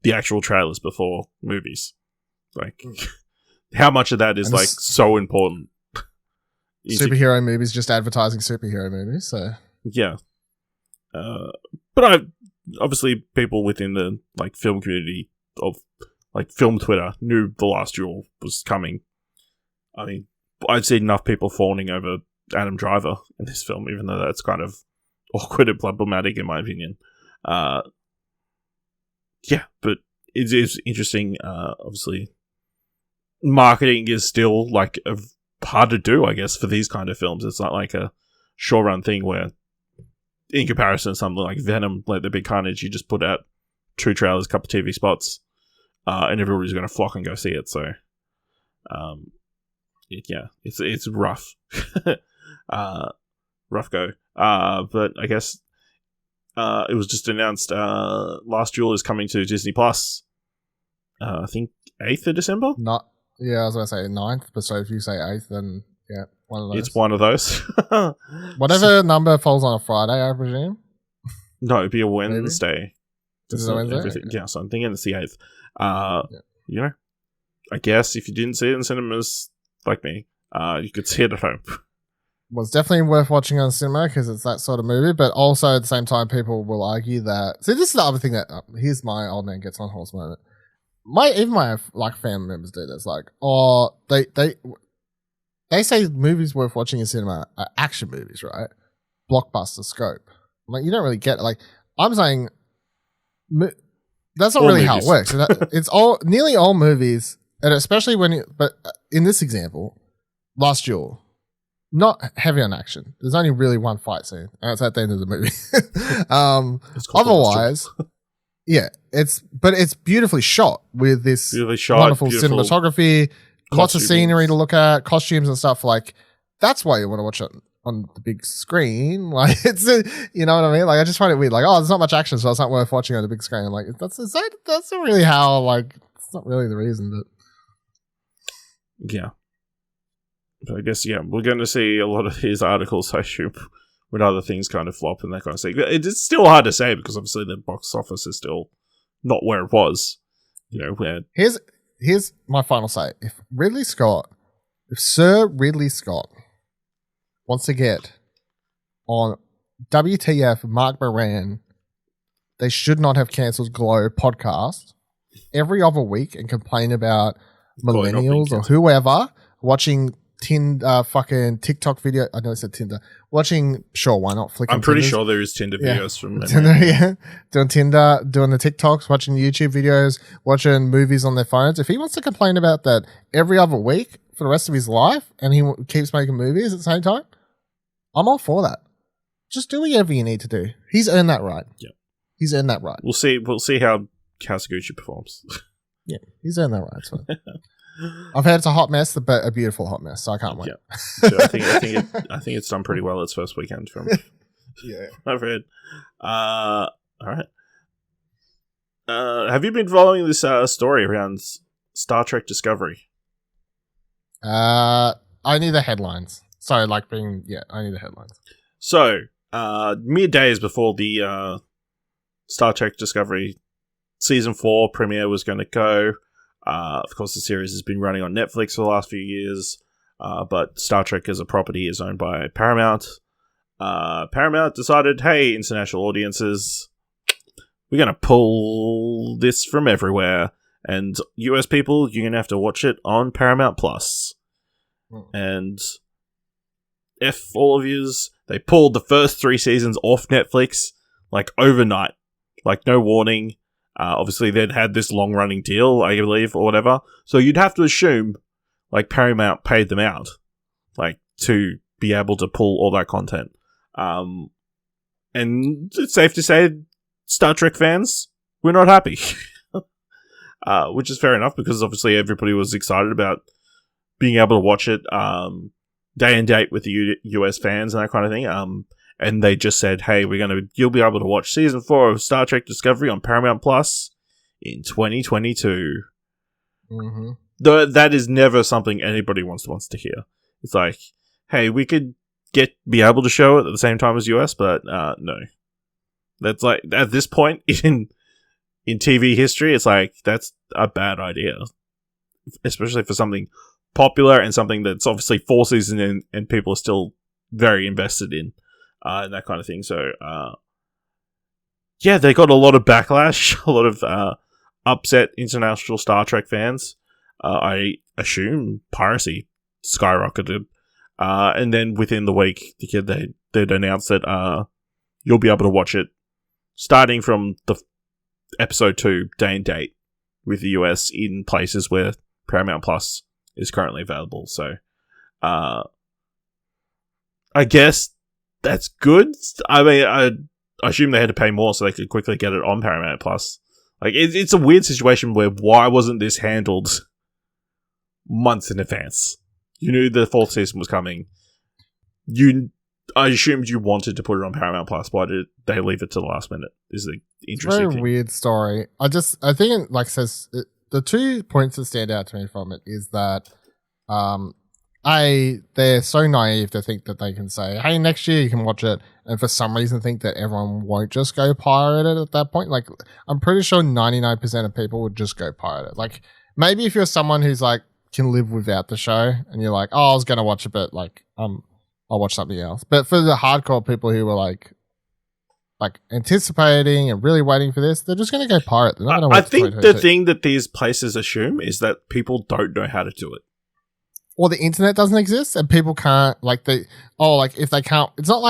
the actual trailers before movies. Like, how much of that is like so important. Superhero movies, just advertising superhero movies, so. Yeah. But obviously people within the like film community of like film Twitter knew The Last Duel was coming. I mean, I'd seen enough people fawning over Adam Driver in this film, even though that's kind of awkward and problematic in my opinion. Yeah, but it is interesting. Obviously, marketing is still like hard to do, I guess, for these kind of films. It's not like a short run thing where, in comparison to something like Venom, Let There Be Carnage, you just put out 2 trailers, a couple of TV spots, and everybody's going to flock and go see it. So, yeah, it's rough, rough go. But I guess it was just announced. Last Duel is coming to Disney Plus. I think 8th of December. Yeah, I was going to say 9th, but so if you say 8th, then yeah, one of those. It's one of those. Whatever number falls on a Friday, I presume. No, it'd be a Wednesday. Is it a Wednesday? Okay. Yeah, so I'm thinking it's the 8th. You know, I guess if you didn't see it in cinemas like me, you could see it at home. Well, it's definitely worth watching on cinema because it's that sort of movie, but also at the same time, people will argue that. See, this is the other thing that here's my old man gets on horse moment. Even my like family members do this. Like, they say movies worth watching in cinema are action movies, right? Blockbuster scope. Like, you don't really get it. Like, I'm saying that's not all really movies. How it works. It's nearly all movies, and especially but in this example, Last Duel, not heavy on action. There's only really one fight scene, and it's at the end of the movie. Otherwise, yeah, it's beautifully shot with this wonderful cinematography, lots of scenery to look at, costumes and stuff. Like, that's why you want to watch it on the big screen. Like, it's you know what I mean? Like, I just find it weird. Like, oh, there's not much action, so it's not worth watching on the big screen. I'm like, that's not really how. Like, it's not really the reason. But yeah. But I guess, yeah, we're going to see a lot of his articles, I assume, when other things kind of flop and that kind of thing. It's still hard to say because obviously the box office is still not where it was. You know, where here's my final say: if Sir Ridley Scott wants to get on WTF Mark Moran, they should not have cancelled Glow podcast every other week and complain about millennials or whoever watching fucking TikTok video. I know I said Tinder. Watching, sure, why not? Flicking. I'm pretty sure there is Tinder videos from Tinder, yeah. Doing Tinder, doing the TikToks, watching YouTube videos, watching movies on their phones. If he wants to complain about that every other week for the rest of his life and he keeps making movies at the same time, I'm all for that. Just do whatever you need to do. He's earned that right. Yeah. He's earned that right. We'll see how Kasaguchi performs. Yeah, he's earned that right. So. I've heard it's a hot mess, but a beautiful hot mess, so I can't wait. Yeah. So I think it's done pretty well its first weekend film. Yeah. I've heard. All right. Have you been following this story around Star Trek Discovery? I need the headlines. I need the headlines. So, mere days before the Star Trek Discovery Season 4 premiere was going to go, of course, the series has been running on Netflix for the last few years, but Star Trek as a property is owned by Paramount. Paramount decided, hey, international audiences, we're going to pull this from everywhere, and US people, you're going to have to watch it on Paramount Plus. And F all of yous, they pulled the first 3 seasons off Netflix, like, overnight. Like, no warning. Obviously, they'd had this long-running deal, I believe, or whatever. So you'd have to assume, like, Paramount paid them out, like, to be able to pull all that content. And it's safe to say, Star Trek fans, we're not happy. Which is fair enough, because obviously everybody was excited about being able to watch it day and date with the US fans and that kind of thing. And they just said, hey, you'll be able to watch Season 4 of Star Trek Discovery on Paramount Plus in 2022. Mm-hmm. Though that is never something anybody wants to hear. It's like, hey, we could be able to show it at the same time as US, but no. That's like, at this point in TV history, it's like, that's a bad idea. Especially for something popular and something that's obviously 4 seasons in and people are still very invested in. And that kind of thing. So, yeah, they got a lot of backlash, a lot of upset international Star Trek fans. I assume piracy skyrocketed. And then within the week, they'd announced that you'll be able to watch it starting from the episode 2 day and date with the US in places where Paramount Plus is currently available. So, I guess that's good. I mean, I assume they had to pay more so they could quickly get it on Paramount Plus. Like, it's a weird situation where why wasn't this handled months in advance? You knew the 4th season was coming. I assumed you wanted to put it on Paramount Plus. Why did they leave it to the last minute? Is the interesting Very thing. weird story. I think it says the 2 points that stand out to me from it is that they're so naive to think that they can say, hey, next year you can watch it, and for some reason think that everyone won't just go pirate it at that point. Like, I'm pretty sure 99% of people would just go pirate it. Like, maybe if you're someone who's like can live without the show and you're like, oh, I was gonna watch it, but like I'll watch something else. But for the hardcore people who were like anticipating and really waiting for this, they're just going to go pirate. They're not gonna I think the thing that these places assume is that people don't know how to do it. Or the internet doesn't exist and people can't, if they can't, it's not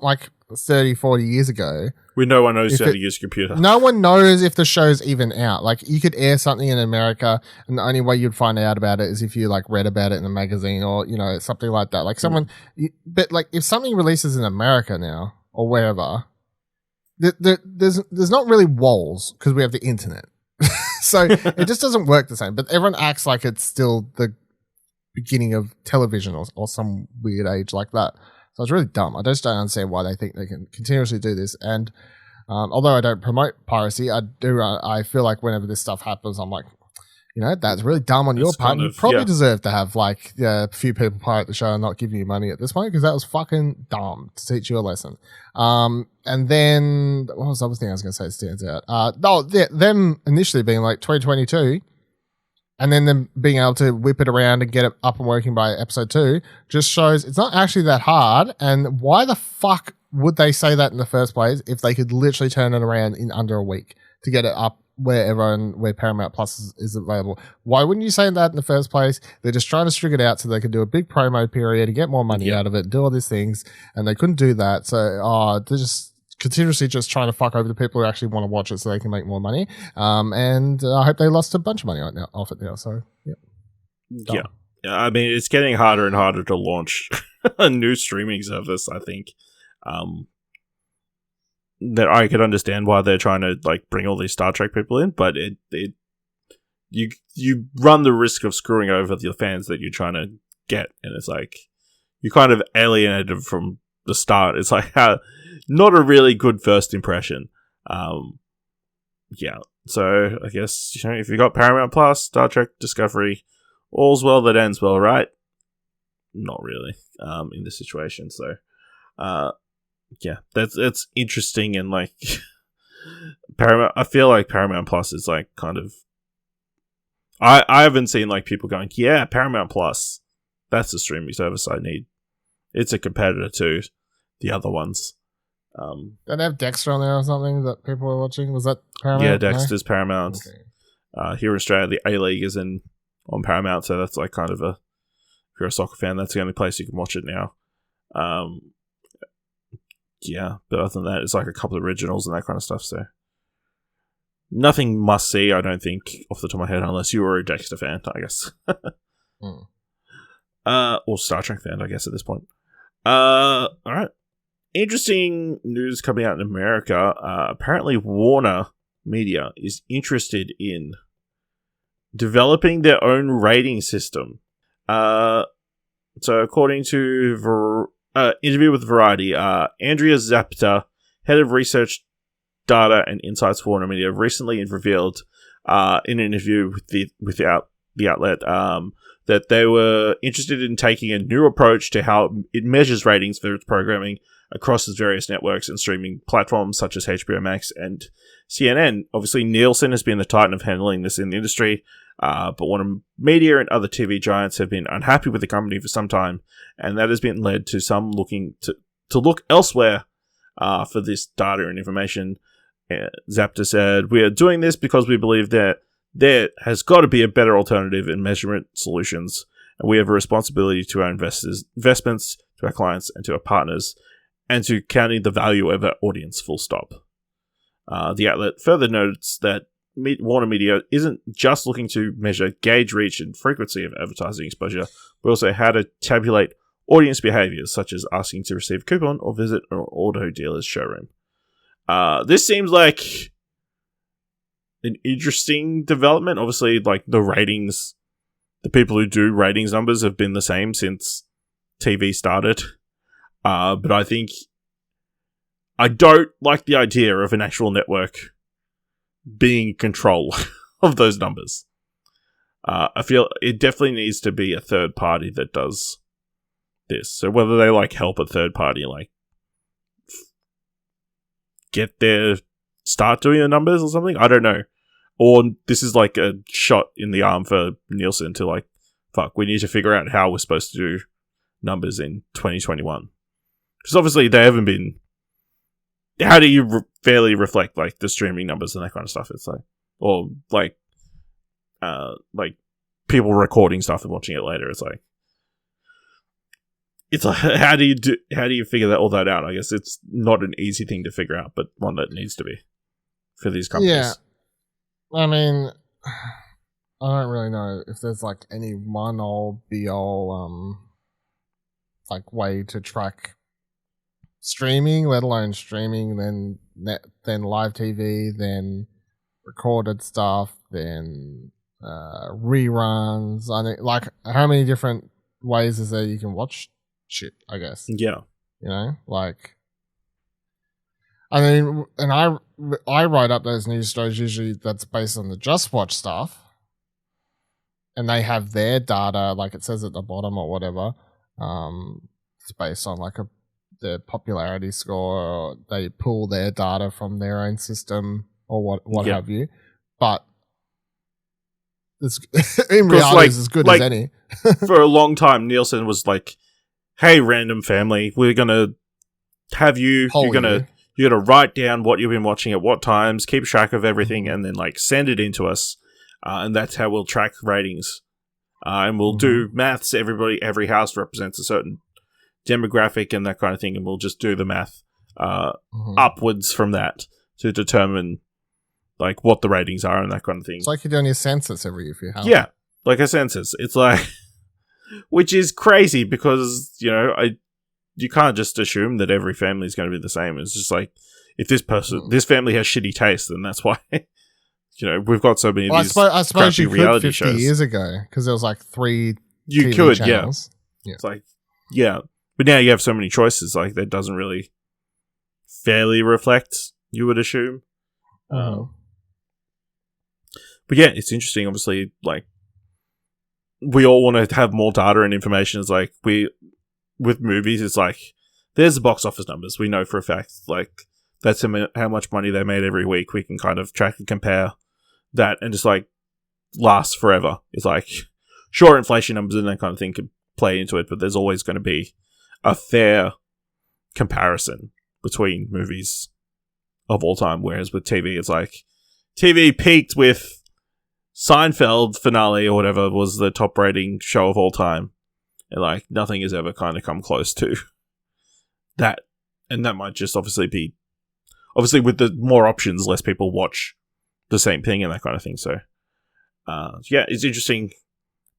like 30, 40 years ago. When no one knows how to use a computer. No one knows if the show's even out. Like, you could air something in America and the only way you'd find out about it is if you like read about it in a magazine or, something like that. Like but like if something releases in America now or wherever, there's not really walls because we have the internet. So it just doesn't work the same. But everyone acts like it's still the beginning of television or some weird age like that. So it's really dumb. I just don't understand why they think they can continuously do this. And although I don't promote piracy, I feel like whenever this stuff happens, I'm like, that's really dumb on your part. You probably deserve to have a few people pirate the show and not give you money at this point because that was fucking dumb to teach you a lesson. And then what was the other thing I was going to say stands out? Them initially being like 2022 and then them being able to whip it around and get it up and working by episode 2 just shows it's not actually that hard. And why the fuck would they say that in the first place if they could literally turn it around in under a week to get it up where Paramount Plus is available? Why wouldn't you say that in the first place? They're just trying to string it out so they could do a big promo period and get more money out of it, do all these things, and they couldn't do that. So they're just continuously just trying to fuck over the people who actually want to watch it so they can make more money. And I hope they lost a bunch of money off it now. So yeah. I mean, it's getting harder and harder to launch a new streaming service. I think that I could understand why they're trying to bring all these Star Trek people in, but you run the risk of screwing over the fans that you're trying to get, and it's like you kind of alienated from the start. It's like not a really good first impression. So I guess if you got Paramount Plus, Star Trek Discovery, all's well that ends well, right? Not really in this situation. So that's interesting, and Paramount. I feel like Paramount Plus is kind of. I haven't seen people going, yeah, Paramount Plus, that's the streaming service I need. It's a competitor to the other ones. Don't they have Dexter on there or something that people are watching? Was that Paramount? Yeah, Dexter's Paramount. Okay. Here in Australia, the A-League is on Paramount, so that's kind of if you're a soccer fan, that's the only place you can watch it now. But other than that, it's a couple of originals and that kind of stuff, so nothing must see, I don't think, off the top of my head, unless you were a Dexter fan, I guess. Or Star Trek fan, I guess, at this point. Alright. Interesting news coming out in America. Apparently Warner Media is interested in developing their own rating system. So according to interview with Variety, Andrea Zapata, head of research, data and insights for Warner Media, recently revealed in an interview with the outlet that they were interested in taking a new approach to how it measures ratings for its programming across its various networks and streaming platforms such as HBO Max and CNN. Obviously, Nielsen has been the titan of handling this in the industry, but Warner Media and other TV giants have been unhappy with the company for some time, and that has been led to some looking to look elsewhere for this data and information. Zapta said, "We are doing this because we believe that there has got to be a better alternative in measurement solutions, and we have a responsibility to our investments, to our clients, and to our partners, and to counting the value of our audience, full stop." The outlet further notes that Warner Media isn't just looking to measure gauge reach and frequency of advertising exposure, but also how to tabulate audience behaviors, such as asking to receive a coupon or visit an auto dealer's showroom. This seems like an interesting development. Obviously, like the ratings, the people who do ratings numbers have been the same since TV started. But I think I don't like the idea of an actual network being in control of those numbers. I feel it definitely needs to be a third party that does this. So whether they like help a third party like start doing the numbers or something, I don't know. Or this is like a shot in the arm for Nielsen to like, fuck, we need to figure out how we're supposed to do numbers in 2021. Because obviously they haven't been. How do you fairly reflect like the streaming numbers and that kind of stuff? It's like, or like people recording stuff and watching it later. It's like how do you figure all that out? I guess it's not an easy thing to figure out, but one that needs to be for these companies. Yeah, I mean, I don't really know if there's like any one all be all like way to track streaming, let alone streaming, then live TV, then recorded stuff, then reruns. I think, like, how many different ways is there you can watch shit? I guess. Yeah. You know, like, I mean, and I write up those news stories usually that's based on the Just Watch stuff, and they have their data, like it says at the bottom or whatever. It's based on like the popularity score, or they pull their data from their own system or what have you. But it's, in reality, like, it's as good like, as any. For a long time, Nielsen was like, "Hey, random family, we're gonna have you. You're gonna write down what you've been watching at what times, keep track of everything, and then like send it in to us, and that's how we'll track ratings. And we'll do maths. Every house represents a certain demographic and that kind of thing, and we'll just do the math upwards from that to determine like what the ratings are and that kind of thing." It's like you're doing your census every year for your house. Yeah, like a census. It's like, which is crazy because, you know, you can't just assume that every family is going to be the same. It's just like, if this family has shitty taste, then that's why, you know, we've got so many of these I suppose you could reality 50 shows. Years ago, because there was like 3 you TV could, channels. Yeah. It's like, yeah. But now you have so many choices, like, that doesn't really fairly reflect, you would assume. But yeah, it's interesting. Obviously, like, we all want to have more data and information. It's like, with movies, it's like, there's the box office numbers. We know for a fact, like, that's how much money they made every week. We can kind of track and compare that and just, like, last forever. It's like, sure, inflation numbers and that kind of thing could play into it, but there's always going to be a fair comparison between movies of all time. Whereas with TV, it's like, TV peaked with Seinfeld finale or whatever was the top rating show of all time. And like, nothing has ever kind of come close to that. And that might just obviously with the more options, less people watch the same thing and that kind of thing. So, yeah, it's interesting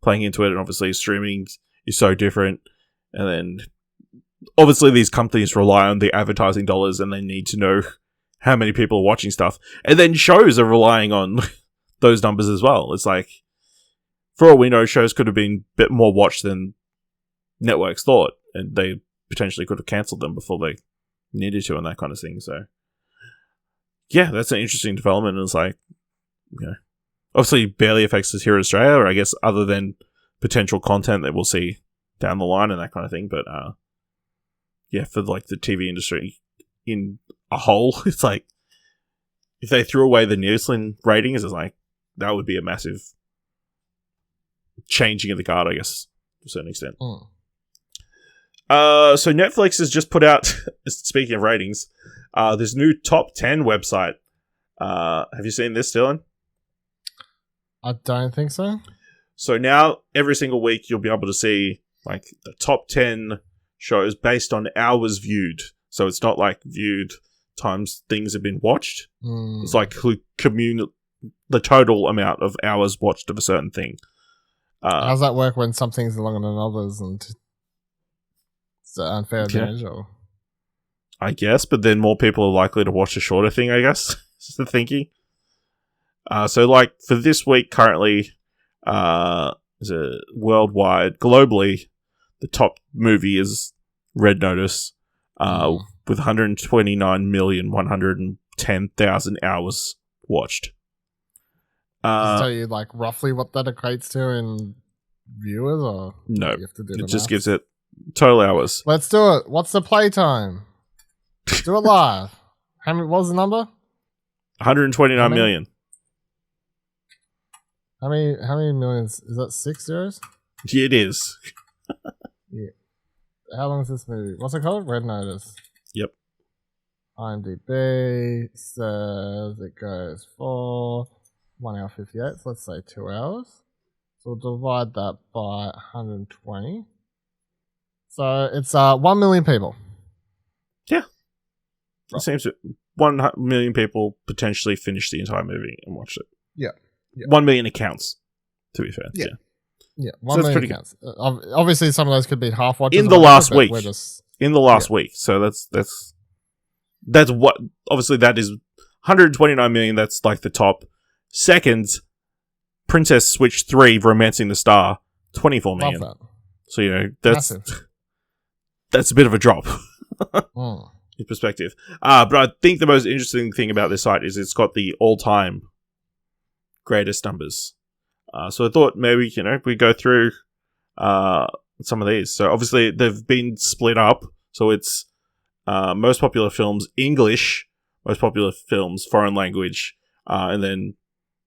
playing into it. And obviously streaming is so different. And then obviously these companies rely on the advertising dollars and they need to know how many people are watching stuff. And then shows are relying on those numbers as well. It's like, for all we know, shows could have been a bit more watched than networks thought, and they potentially could have cancelled them before they needed to and that kind of thing. So, yeah, that's an interesting development. It's like, you know, obviously barely affects us here in Australia, or I guess other than potential content that we'll see down the line and that kind of thing. But, yeah, for like the TV industry in a whole, it's like, if they threw away the Nielsen ratings, it's like, that would be a massive changing of the guard, I guess, to a certain extent. So Netflix has just put out, speaking of ratings, this new top 10 website Have you seen this, Dylan? I don't think so. So now, every single week, you'll be able to see like the top 10 shows based on hours viewed. So it's not like viewed times things have been watched. It's like the total amount of hours watched of a certain thing. How does that work when some things are longer than others and it's an unfair advantage? Or? I guess, but then more people are likely to watch a shorter thing, I guess, is the thinking. So like for this week currently, is a worldwide, globally, the top movie is Red Notice, with 129,110,000 hours watched. Does it tell you like roughly what that equates to in viewers, or no? You have to do it just gives it total hours. Let's do it. What's the playtime? Do it live. How many? What was the number? 129 million. How many millions? Is that 6 zeros? It is. Yeah. How long is this movie? What's it called? Red Notice. Yep. IMDb says it goes for 1 hour 58. So let's say 2 hours. So we'll divide that by 120. So it's 1 million people. Yeah. It seems that 1 million people potentially finished the entire movie and watched it. Yeah. 1 million accounts, to be fair. Yeah. Yeah, so that's pretty counts. Obviously, some of those could be half watches in the last week. In the last yeah. week, so that's what. Obviously, that is 129 million. That's like the top. Second, Princess Switch 3: Romancing the Star, 24 million. Love that. So that's massive. That's a bit of a drop in perspective. But I think the most interesting thing about this site is it's got the all-time greatest numbers. So I thought maybe, we go through some of these. So obviously they've been split up. So it's most popular films English, most popular films foreign language, and then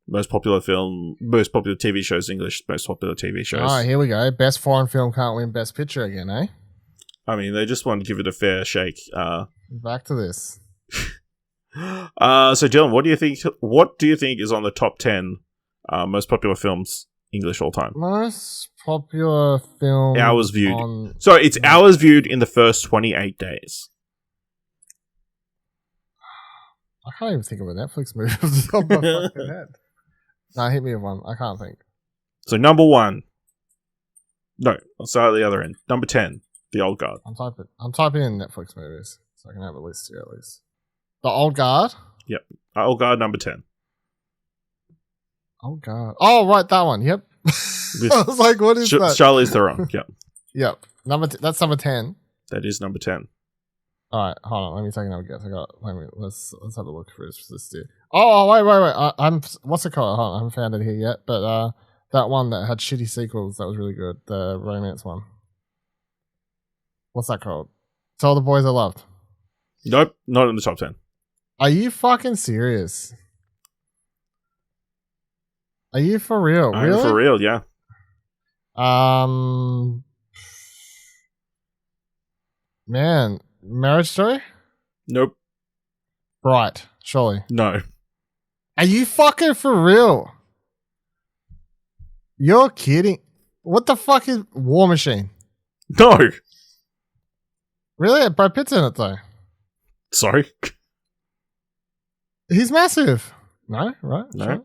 most popular TV shows English, most popular TV shows. Alright, here we go. Best foreign film can't win Best Picture again, eh? I mean, they just want to give it a fair shake. Back to this. So Dylan, what do you think is on the top 10 most popular films English all time? Most popular film hours viewed. So it's hours viewed in the first 28 days. I can't even think of a Netflix movie off the top of my fucking head. No, hit me with one. I can't think. So number 1. No, I'll start at the other end. Number 10, The Old Guard. I'm typing in Netflix movies so I can have a list here at least. The Old Guard? Yep. Old Guard, number 10. Oh god! Oh right, that one. Yep. I was like, "What is that?" Charlize Theron. Yep. Yep. That's number 10. That is number 10. All right, hold on. Let me take another guess. Let's have a look for this dude. Oh wait. I'm what's it called? Hold on, I haven't found it here yet. But that one that had shitty sequels that was really good. The romance one. What's that called? To All the Boys I Loved. Nope, not in the top 10. Are you fucking serious? Are you for real? I'm really? for real, yeah. Man, Marriage Story? Nope. Bright, surely. No. Are you fucking for real? You're kidding. What the fuck is War Machine? No. Really? Brad Pitt's in it though. Sorry. He's massive. No, right? No. Sure.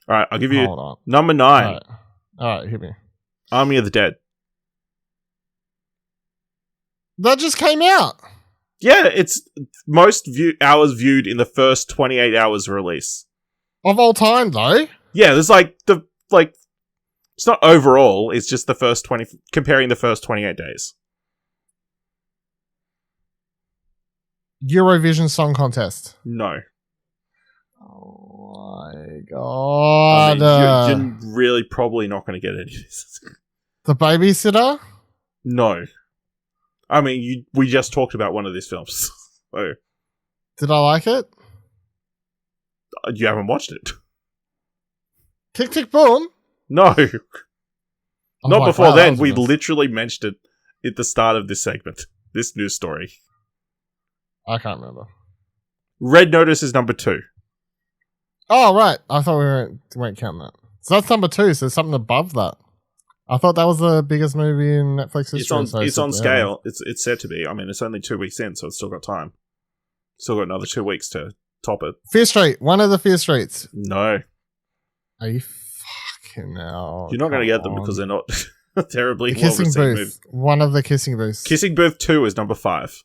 All right, I'll give you number 9. All right, hit me. Army of the Dead. That just came out. Yeah, it's most hours viewed in the first 28 hours of release. Of all time, though. Yeah, there's it's not overall, it's just the first 20, comparing the first 28 days. Eurovision Song Contest. No. Oh my god. You're really probably not going to get any of this. The Babysitter? No. I mean, we just talked about one of these films. So. Did I like it? You haven't watched it. Tick, tick, boom? No. Not like, before wow, then. We literally mentioned it at the start of this segment. This news story. I can't remember. Red Notice is number 2. Oh, right. I thought we weren't counting that. So that's number 2. So something above that. I thought that was the biggest movie in Netflix history. It's on scale. It's said to be. I mean, it's only 2 weeks in, so it's still got time. Still got another 2 weeks to top it. Fear Street. One of the Fear Streets. No. Are you fucking hell? You're not going to get them because they're not terribly The well Kissing received. Booth. One of the Kissing Booths. Kissing Booth 2 is number 5.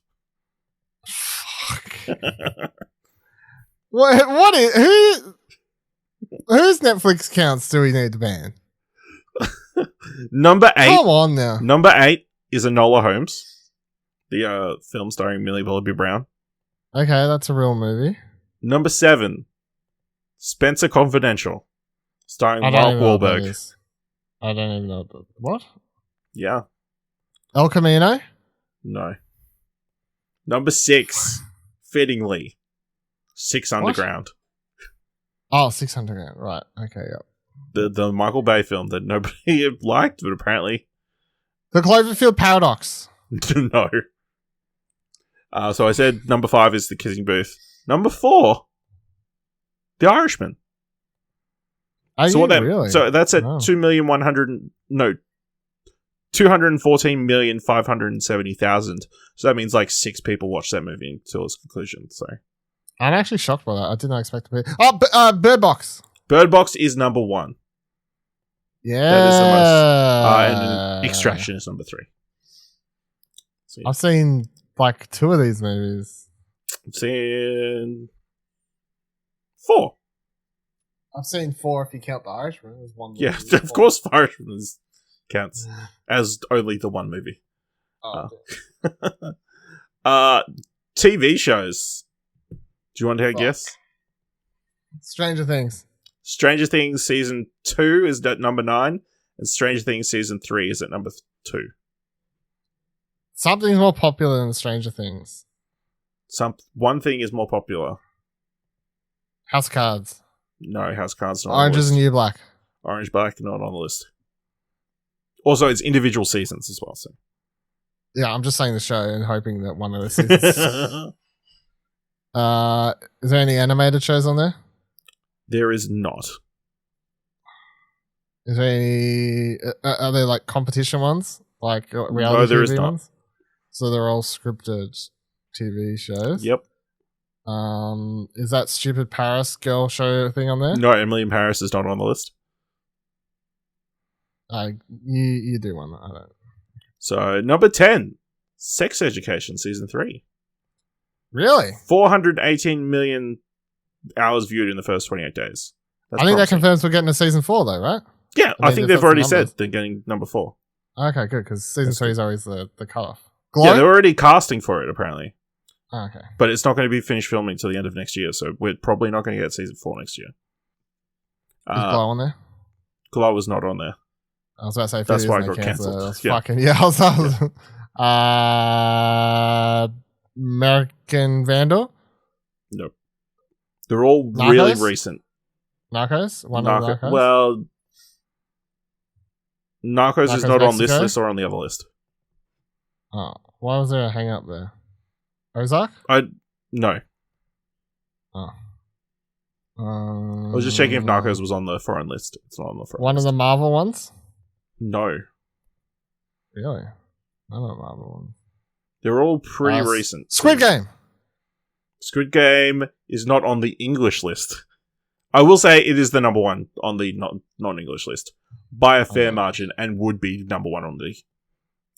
Fuck. What is... Whose Netflix accounts do we need to ban? Number 8. Come on now. Number 8 is Enola Holmes, the film starring Millie Bobby Brown. Okay, that's a real movie. Number 7, Spencer Confidential, starring Mark Wahlberg. I don't even know what. Yeah. El Camino. No. Number 6, fittingly, 6 Underground. Oh, 600 grand. Right. Okay, yep. The Michael Bay film that nobody liked, but apparently... The Cloverfield Paradox. No. So I said number 5 is The Kissing Booth. Number 4, The Irishman. Are so you what that, really? So that's at Wow. 214,570,000. So that means like 6 people watched that movie until its conclusion. So I'm actually shocked by that. I did not expect to be. Oh, Bird Box. Bird Box is number 1. Yeah. That is the most. And then Extraction is number 3. So, yeah. I've seen like 2 of these movies. I've seen 4. I've seen 4 if you count The Irishman. There's one. Yeah, of course, Irishman counts as only the one movie. Oh, TV shows. Do you want to take a guess? Stranger Things. Stranger Things season 2 is at number 9, and Stranger Things season 3 is at number 2. Something's more popular than Stranger Things. One thing is more popular. House of Cards. No, House of Cards not Orange on is the the list. New Black. Orange Black not on the list. Also, it's individual seasons as well. So Yeah, I'm just saying the show and hoping that one of the seasons. Is there any animated shows on there? there is not. Is there any? Are there like competition ones, like reality No, there TV is not. ones? So they're all scripted TV shows. Yep. Is that stupid Paris girl show thing on there? No, Emily in Paris is not on the list. You do one. I don't. So number 10, Sex Education season 3. Really? 418 million hours viewed in the first 28 days. That's I think that promising. confirms we're getting a season 4 though, right? Yeah, I think that's they've already the said numbers. they're getting number 4. Okay, good, because season 3 is always the cutoff. Yeah, Glow? they're already casting for it apparently, Oh, okay. but it's not going to be finished filming till the end of next year. So we're probably not going to get season 4 next year. Is Glow on there? Glow was not on there. I was about to say, if That's it why is, it got they cancel cancelled. it. I was Yeah. fucking American Vandal, Nope. They're all Narcos? really recent. Narcos, one of Narcos. Well, Narcos is Narcos not on this Mexico? list or on the other list. Oh, why was there a hang up there? Ozark? No. Oh. I was just checking if Narcos was on the foreign list. It's not on the foreign one list. of the Marvel ones. No. Really? None of the Marvel ones. They're all pretty Uh, recent. Squid Game. Squid Game is not on the English list. I will say it is the number 1 on the non-English list by a fair margin, and would be number 1 on the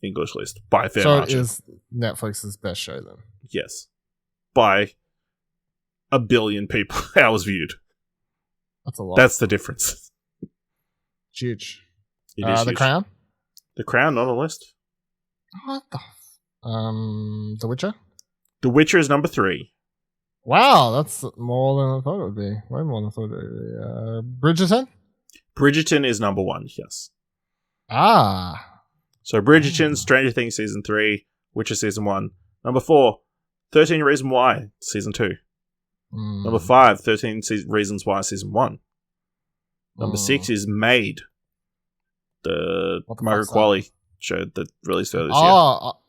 English list by a fair So margin. it is Netflix's best show then. Yes. By 1 billion people hours viewed. That's a lot. That's the difference. huge. It is The huge. Crown. The Crown not on the list. What the? The Witcher. The Witcher is number 3. Wow, that's more than I thought it would be. Way more than I thought it would be. Bridgerton. Bridgerton is number 1, yes. Ah. So Bridgerton, Stranger Things Season 3, Witcher Season 1. Number 4, 13 Reasons Why Season 2. Number 5, 13 Reasons Why Season 1. Number 6 is Made, the What the Margaret fuck's that? Qualley show that released earlier this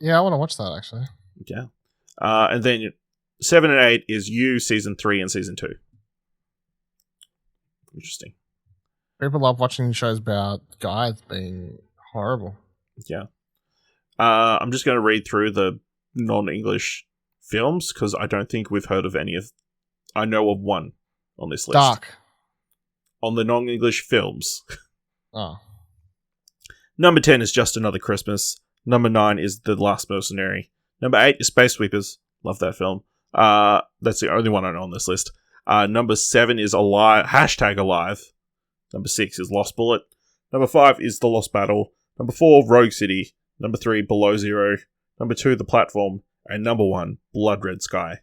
Yeah, I want to watch that actually. year. Yeah. And then 7 and 8 is You Season 3 and Season 2. interesting. People love watching shows about guys being horrible. Yeah. I'm just going to read through the non-English films because I don't think we've heard of any of... I know of one on this list. Dark. On the non-English films. Oh. Number 10 is Just Another Christmas. Number 9 is The Last Mercenary. Number 8 is Space Sweepers. Love that film. That's the only one I know on this list. Number 7 is Alive. #Alive. Number 6 is Lost Bullet. Number 5 is The Lost Battle. Number 4, Rogue City. Number 3, Below Zero. Number 2, The Platform. And number 1, Blood Red Sky.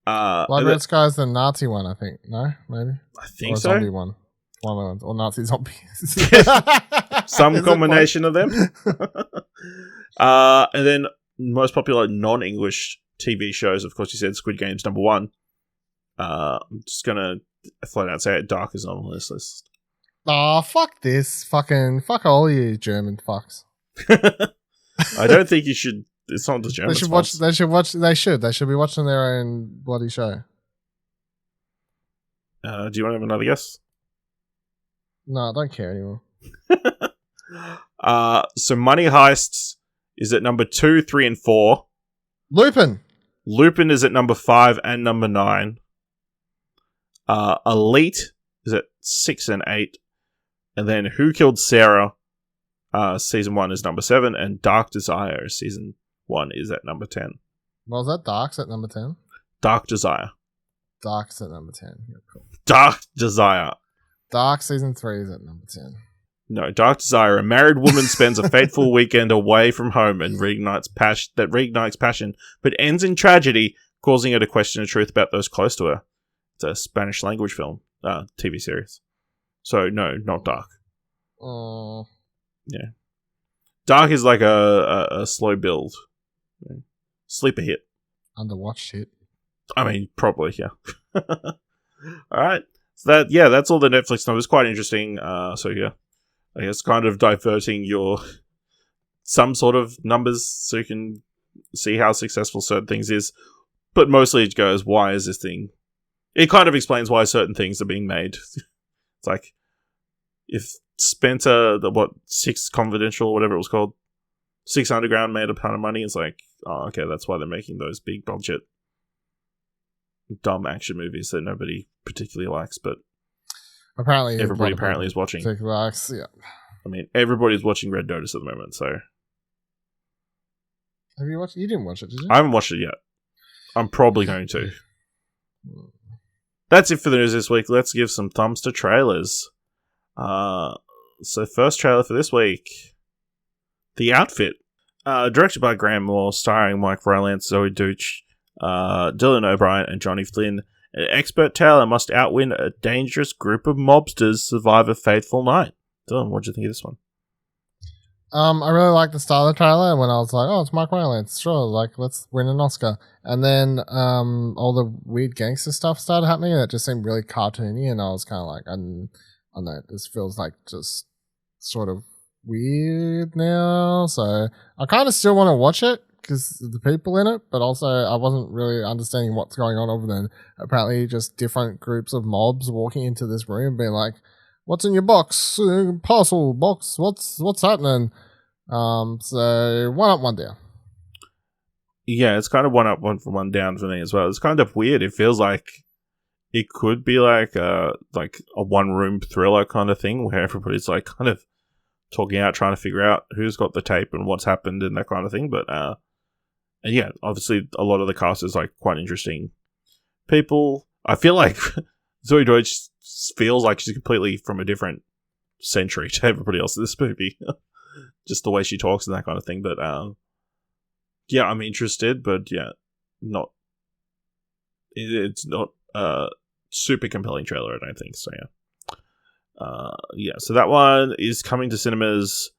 Blood Red Sky is the Nazi one, I think. No? Maybe? I think or so. Zombie one. One of the ones. Or Nazi zombies. Some combination of them. And then most popular non-English TV shows, of course, you said Squid Game's number 1. I'm just going to flat out say it. Dark is on this list. Oh, fuck this. Fuck all you German fucks. I don't think you should. It's not the Germans. They should be watching their own bloody show. Do you want to have another guess? No, I don't care anymore. So Money Heist is at number 2, 3, and 4. Lupin is at number 5 and number 9. Elite is at 6 and 8. And then Who Killed Sarah, season 1 is number 7. And Dark Desire, season 1 is at number 10. What was that? Dark's at number 10? Dark Desire. Dark's at number 10. Yeah, cool. Dark Desire. Dark season 3 is at number 10. No, Dark Desire. A married woman spends a fateful weekend away from home and reignites passion, but ends in tragedy, causing her to question the truth about those close to her. It's a Spanish language film, TV series. So no, not Dark. Oh. Yeah. Dark is like a slow build. Sleeper hit. Underwatched hit. I mean, probably, yeah. Alright. So that's all the Netflix numbers. Quite interesting. So yeah. I guess kind of diverting your some sort of numbers so you can see how successful certain things is. But mostly it goes, why is this thing? It kind of explains why certain things are being made. It's like, if Spencer, 6 Confidential, or whatever it was called, 6 Underground made a ton of money, it's like, oh, okay, that's why they're making those big budget, dumb action movies that nobody particularly likes, but apparently everybody apparently is watching. Likes, yeah. I mean, everybody's watching Red Notice at the moment, so. Have you watched it? You didn't watch it, did you? I haven't watched it yet. I'm probably going to. That's it for the news this week. Let's give some thumbs to trailers. So first trailer for this week, The Outfit, directed by Graham Moore, starring Mike Rylance, Zoe Deutch, Dylan O'Brien, and Johnny Flynn. An expert tailor must outwin a dangerous group of mobsters, survive a fateful night. Dylan, what do you think of this one? I really liked the start of the trailer when I was like, oh, it's Mike Rylance. Sure, like, let's win an Oscar. And then all the weird gangster stuff started happening, and it just seemed really cartoony, and I was kind of like, I don't know, this feels like just sort of weird now. So I kind of still want to watch it because of the people in it, but also I wasn't really understanding what's going on other than apparently just different groups of mobs walking into this room being like, what's in your box? Parcel box. What's happening? So one up, one down. Yeah, it's kind of one up, one down for me as well. It's kind of weird. It feels like it could be like a one room thriller kind of thing where everybody's like kind of talking out, trying to figure out who's got the tape and what's happened and that kind of thing. But and yeah, obviously a lot of the cast is like quite interesting people. I feel like Zoe Deutsch feels like she's completely from a different century to everybody else in this movie. Just the way she talks and that kind of thing. But yeah, I'm interested, but yeah, it's not a super compelling trailer, I don't think. So yeah. So that one is coming to cinemas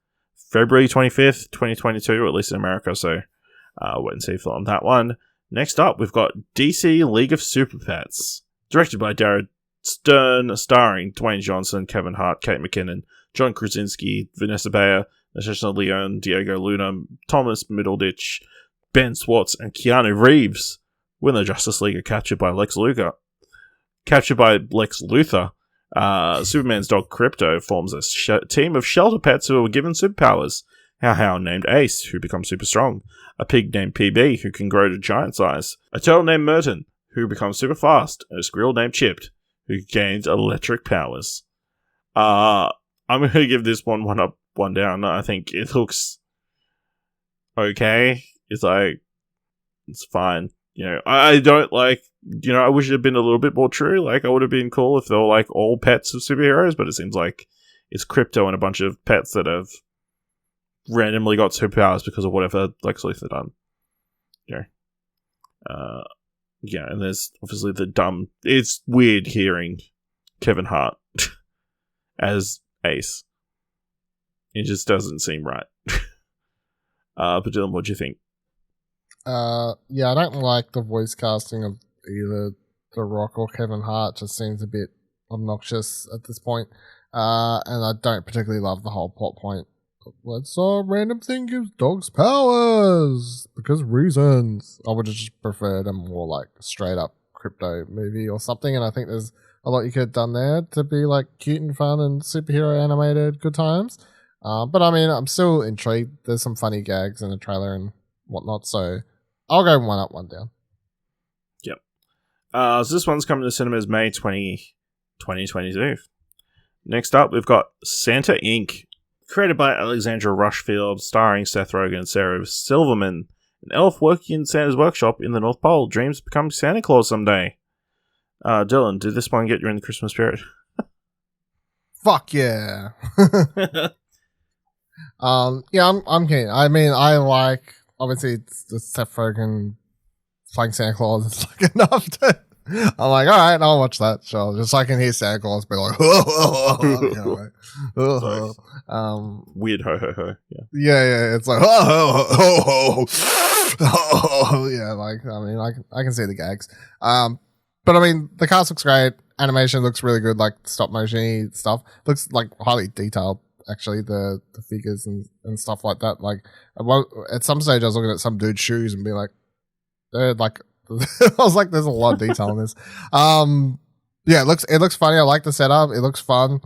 February 25th, 2022, or at least in America. So wait and see on that one. Next up, we've got DC League of Super Pets, directed by Darren Stern, starring Dwayne Johnson, Kevin Hart, Kate McKinnon, John Krasinski, Vanessa Bayer, Natasha Lyonne, Diego Luna, Thomas Middleditch, Ben Schwartz, and Keanu Reeves when the Justice League are captured by Lex Luthor. Captured by Lex Luthor, Superman's dog Krypto forms a team of shelter pets who are given superpowers. Hound named Ace, who becomes super strong. A pig named PB, who can grow to giant size. A turtle named Merton, who becomes super fast. And a squirrel named Chipped, who gains electric powers. I'm going to give this one up, one down. I think it looks okay. It's fine. I don't I wish it had been a little bit more true. I would have been cool if they were all pets of superheroes, but it seems like it's Krypto and a bunch of pets that have randomly got superpowers because of whatever Lex Luthor done. And there's obviously the dumb. It's weird hearing Kevin Hart as Ace. It just doesn't seem right. But Dylan, what do you think? Yeah, I don't like the voice casting of either The Rock or Kevin Hart. Just seems a bit obnoxious at this point. And I don't particularly love the whole plot point. Let's random thing gives dogs powers because reasons. I would have just preferred a more straight up Krypto movie or something. And I think there's a lot you could have done there to be cute and fun and superhero animated good times. But I mean, I'm still intrigued. There's some funny gags in the trailer and whatnot. So I'll go one up, one down. Yep. So this one's coming to cinemas May 2022. Next up, we've got Santa Inc., created by Alexandra Rushfield, starring Seth Rogen and Sarah Silverman. An elf working in Santa's workshop in the North Pole dreams of becoming Santa Claus someday. Dylan, did this one get you in the Christmas spirit? Fuck yeah. Yeah, I'm keen. I mean, obviously it's the Seth Rogen playing Santa Claus. It's enough to. I'm all right, I'll watch that. Sure, just so I can hear Santa Claus be like, weird ho ho ho. Yeah. It's like ho ho ho ho. Yeah, I can see the gags. But I mean, the cast looks great. Animation looks really good, stop motion stuff. Looks highly detailed. Actually, the figures and stuff like that. At some stage, I was looking at some dude's shoes and be like, they're I was like, there's a lot of detail in this. Yeah, it looks funny. I like the setup. It looks fun.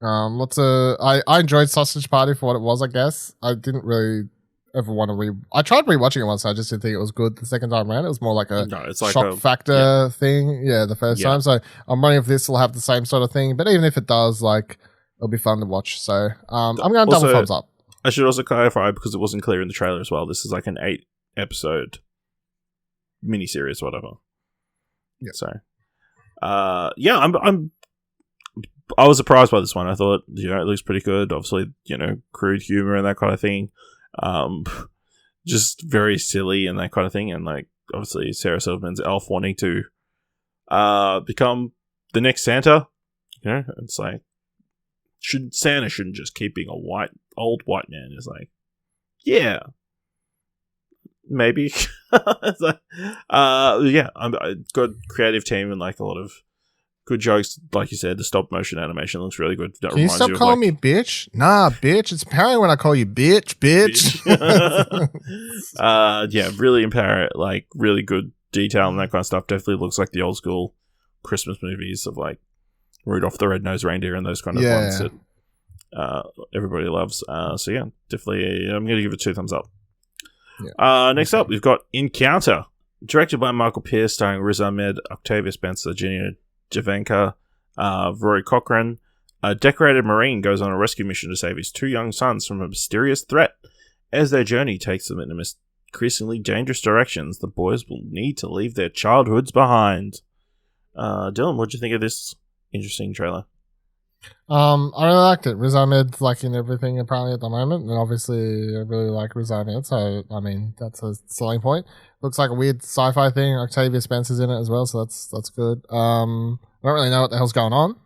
I enjoyed Sausage Party for what it was, I guess. I didn't really ever want to I tried rewatching it once, I just didn't think it was good the second time around. It was more like a shock factor thing. Yeah, the first time. So I'm wondering if this will have the same sort of thing. But even if it does, it'll be fun to watch. So I'm going to double thumbs up. I should also clarify, because it wasn't clear in the trailer as well, this is an 8-episode miniseries, whatever. Yeah. So, I was surprised by this one. I thought, it looks pretty good. Obviously, crude humor and that kind of thing. Just very silly and that kind of thing. And obviously, Sarah Silverman's elf wanting to become the next Santa. It's Santa shouldn't just keep being a old white man. It's yeah. Maybe. I'm a good creative team and a lot of good jokes. Like you said, the stop motion animation looks really good. Can you stop calling me bitch? Nah, bitch. It's empowering when I call you bitch. Really empowering. Really good detail and that kind of stuff. Definitely looks like the old school Christmas movies of Rudolph the Red-Nosed Reindeer and those kind of ones that everybody loves. Definitely I'm going to give it 2 thumbs up. Yeah. Next up, we've got Encounter, directed by Michael Pearce, starring Riz Ahmed, Octavia Spencer, Gina Javanka, Rory Cochrane. A decorated Marine goes on a rescue mission to save his 2 young sons from a mysterious threat. As their journey takes them in increasingly dangerous directions, the boys will need to leave their childhoods behind. Dylan, what do you think of this interesting trailer? I really liked it. Riz Ahmed's in everything apparently at the moment, and obviously I really like Riz Ahmed, so I mean that's a selling point. Looks like a weird sci-fi thing. Octavia Spencer's in it as well, so that's good. I don't really know what the hell's going on.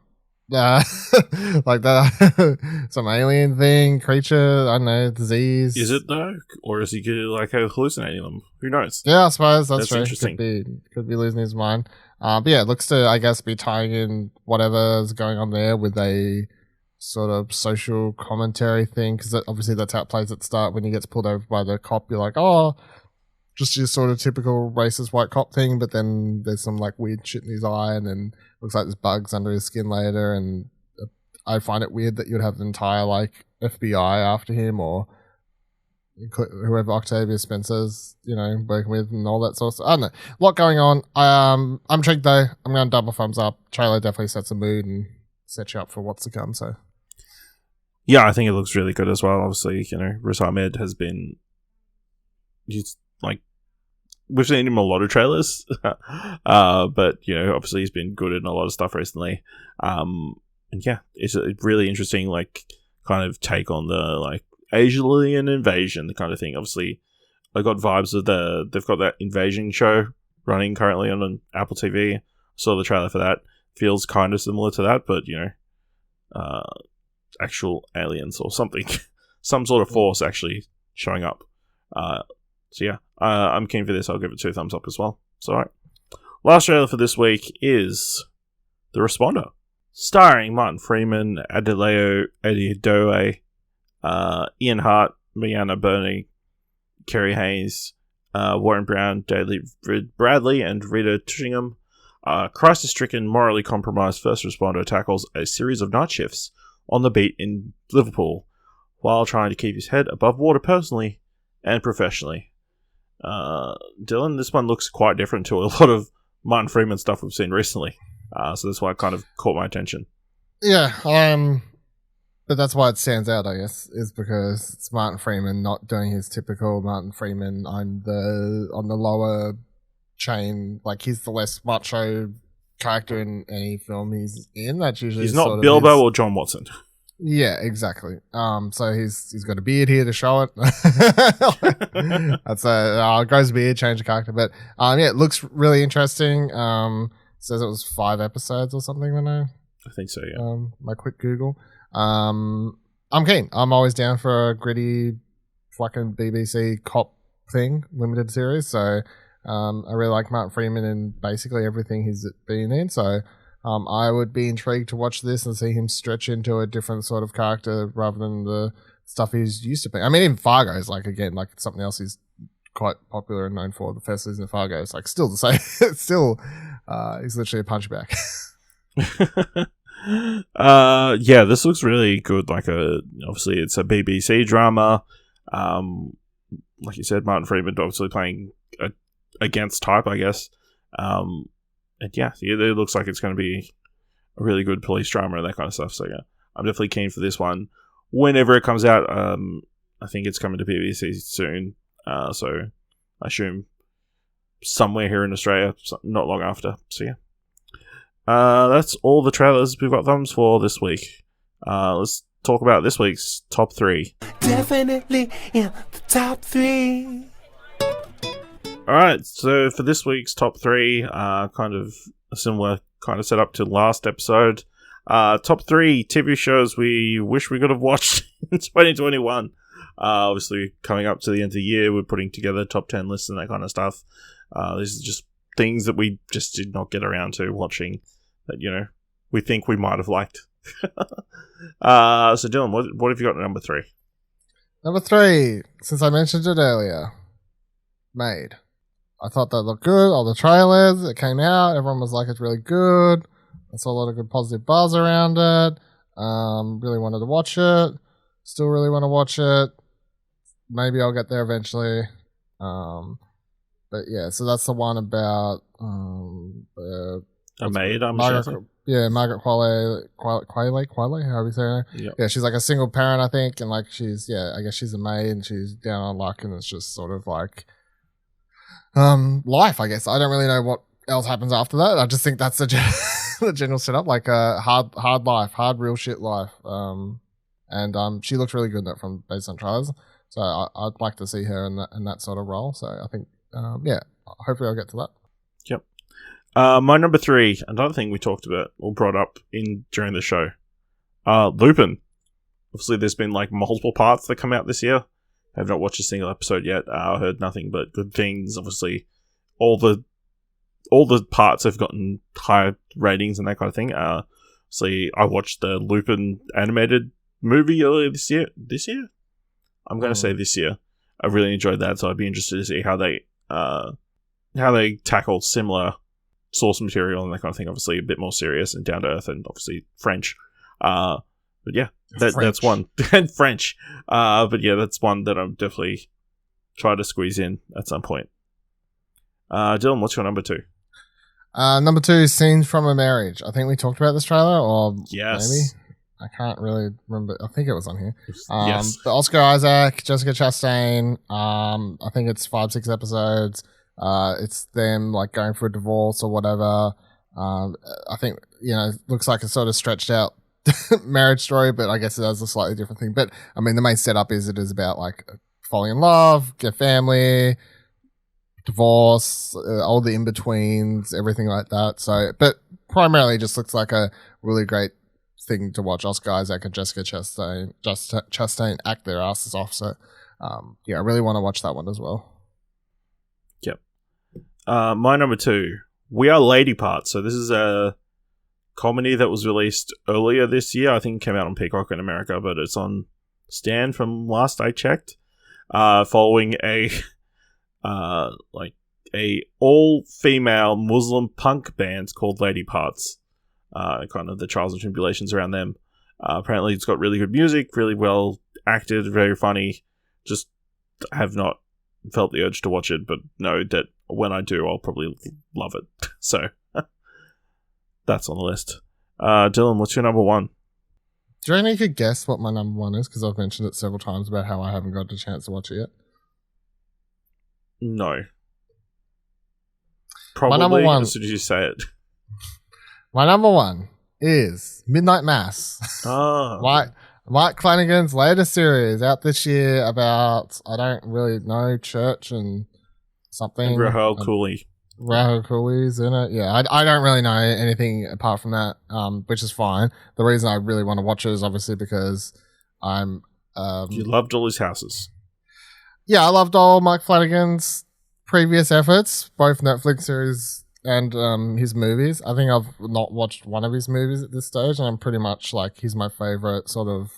Some alien thing, creature, I don't know, disease. Is it though, or is he hallucinating them? Who knows? Yeah, I suppose that's true. Interesting. Could be losing his mind. But yeah, it looks to, I guess, be tying in whatever's going on there with a sort of social commentary thing, because obviously that's how it plays at the start. When he gets pulled over by the cop, you're like, oh, just your sort of typical racist white cop thing, but then there's some like weird shit in his eye, and then looks like there's bugs under his skin later, and I find it weird that you'd have an entire like FBI after him, or whoever Octavia Spencer's, working with and all that sort of stuff. I don't know. A lot going on. I'm intrigued though. I'm going to double thumbs up. Trailer definitely sets a mood and sets you up for what's to come. So, yeah, I think it looks really good as well. Obviously, Riz Ahmed has been, he's like, we've seen him in a lot of trailers, but obviously he's been good in a lot of stuff recently. And yeah, it's a really interesting like kind of take on the like alien invasion, the kind of thing. Obviously, I got vibes of they've got that invasion show running currently on Apple TV. Saw the trailer for that. Feels kind of similar to that, but actual aliens or something, some sort of force actually showing up. So yeah, I'm keen for this. I'll give it 2 thumbs up as well. It's alright. Last trailer for this week is The Responder, starring Martin Freeman, Adeleo Adedoye, Ian Hart, Mariana Burney, Cherie Henriques, Warren Brown, David Bradley, and Rita Tushingham. Crisis-stricken, morally compromised first responder tackles a series of night shifts on the beat in Liverpool while trying to keep his head above water personally and professionally. Dylan, this one looks quite different to a lot of Martin Freeman stuff we've seen recently. So that's why it kind of caught my attention. Yeah, but that's why it stands out, I guess, is because it's Martin Freeman not doing his typical Martin Freeman on the lower chain. Like, he's the less macho character in any film he's in. That's usually he's not Bilbo or John Watson. Yeah, exactly. So he's got a beard here to show it. That's grows a beard, change the character. But yeah, it looks really interesting. Says it was 5 episodes or something. I think so. Yeah. My quick Google. I'm keen. I'm always down for a gritty, fucking BBC cop thing, limited series. So I really like Martin Freeman in basically everything he's been in. So I would be intrigued to watch this and see him stretch into a different sort of character rather than the stuff he's used to be. I mean, even Fargo is like something else he's quite popular and known for. The first season of Fargo is like still the same. It's still he's literally a punchback. Yeah, this looks really good. Like obviously it's a BBC drama. Like you said, Martin Freeman obviously playing against type, I guess. And yeah, it looks like it's going to be a really good police drama and that kind of stuff. So yeah, I'm definitely keen for this one. Whenever it comes out, I think it's coming to BBC soon. So I assume somewhere here in Australia, not long after. So yeah. That's all the trailers we've got thumbs for this week. Let's talk about this week's top 3. Definitely in the top 3. Alright, so for this week's top 3, kind of a similar kind of setup to last episode. Top 3 TV shows we wish we could have watched in 2021. Obviously, coming up to the end of the year, we're putting together top 10 lists and that kind of stuff. These are just things that we just did not get around to watching that, we think we might have liked. So Dylan, what have you got at number 3? Number 3, since I mentioned it earlier, Made. I thought that looked good. All the trailers, it came out, everyone was like, it's really good. I saw a lot of good positive buzz around it. Really wanted to watch it. Still really want to watch it. Maybe I'll get there eventually. But yeah, so that's the one about a maid, I'm sure. Yeah, Margaret Qualley, however you say her name. Yep. Yeah, she's like a single parent, I think, and like I guess she's a maid and she's down on luck, and it's just sort of like life, I guess. I don't really know what else happens after that. I just think that's the general setup, like a hard life, hard real shit life. And she looks really good in that from based on trailers. So I'd like to see her in that sort of role. So I think yeah, hopefully I'll get to that. Yep. My number 3, another thing we talked about or brought up during the show, Lupin. Obviously, there's been like multiple parts that come out this year. I have not watched a single episode yet. I heard nothing but good things. Obviously, all the parts have gotten higher ratings and that kind of thing. See, I watched the Lupin animated movie earlier this year. I'm going to say this year. I really enjoyed that, so I'd be interested to see how they how they tackled similar source material and that kind of thing. Obviously, a bit more serious and down to earth, and obviously French. But yeah, that's one. And French. But yeah, that's one that I'm definitely try to squeeze in at some point. Dylan, what's your number 2? Number 2 is Scenes from a Marriage. I think we talked about this trailer, or yes. maybe. I can't really remember. I think it was on here. Yes. The Oscar Isaac, Jessica Chastain. I think it's 5-6 episodes. It's them like going for a divorce or whatever. I think, looks like a sort of stretched out marriage story, but I guess it has a slightly different thing. But I mean, the main setup is it is about like falling in love, get family, divorce, all the in-betweens, everything like that. So, but primarily it just looks like a really great thing to watch. Oscar Isaac and Jessica Chastain act their asses off. So, I really want to watch that one as well. Yep. My number 2, We Are Lady Parts. So this is a comedy that was released earlier this year. I think it came out on Peacock in America, but it's on Stan from last I checked. Following a all-female Muslim punk band called Lady Parts. Kind of the trials and tribulations around them. Apparently it's got really good music, really well acted, very funny. Just have not felt the urge to watch it, but know that when I do, I'll probably love it. So, that's on the list. Dylan, what's your number 1? Do you reckon you could guess what my number 1 is? Because I've mentioned it several times about how I haven't got a chance to watch it yet. No. Probably, my number 1, as soon as you say it. My number 1 is Midnight Mass. Oh. Mike Flanagan's latest series out this year about, I don't really know, church and something. And Rahul Cooley. Rahul Cooley's in it. Yeah, I don't really know anything apart from that, which is fine. The reason I really want to watch it is obviously because I'm... you loved all his houses. Yeah, I loved all Mike Flanagan's previous efforts, both Netflix series and his movies. I think I've not watched one of his movies at this stage, and I'm pretty much like, he's my favorite sort of,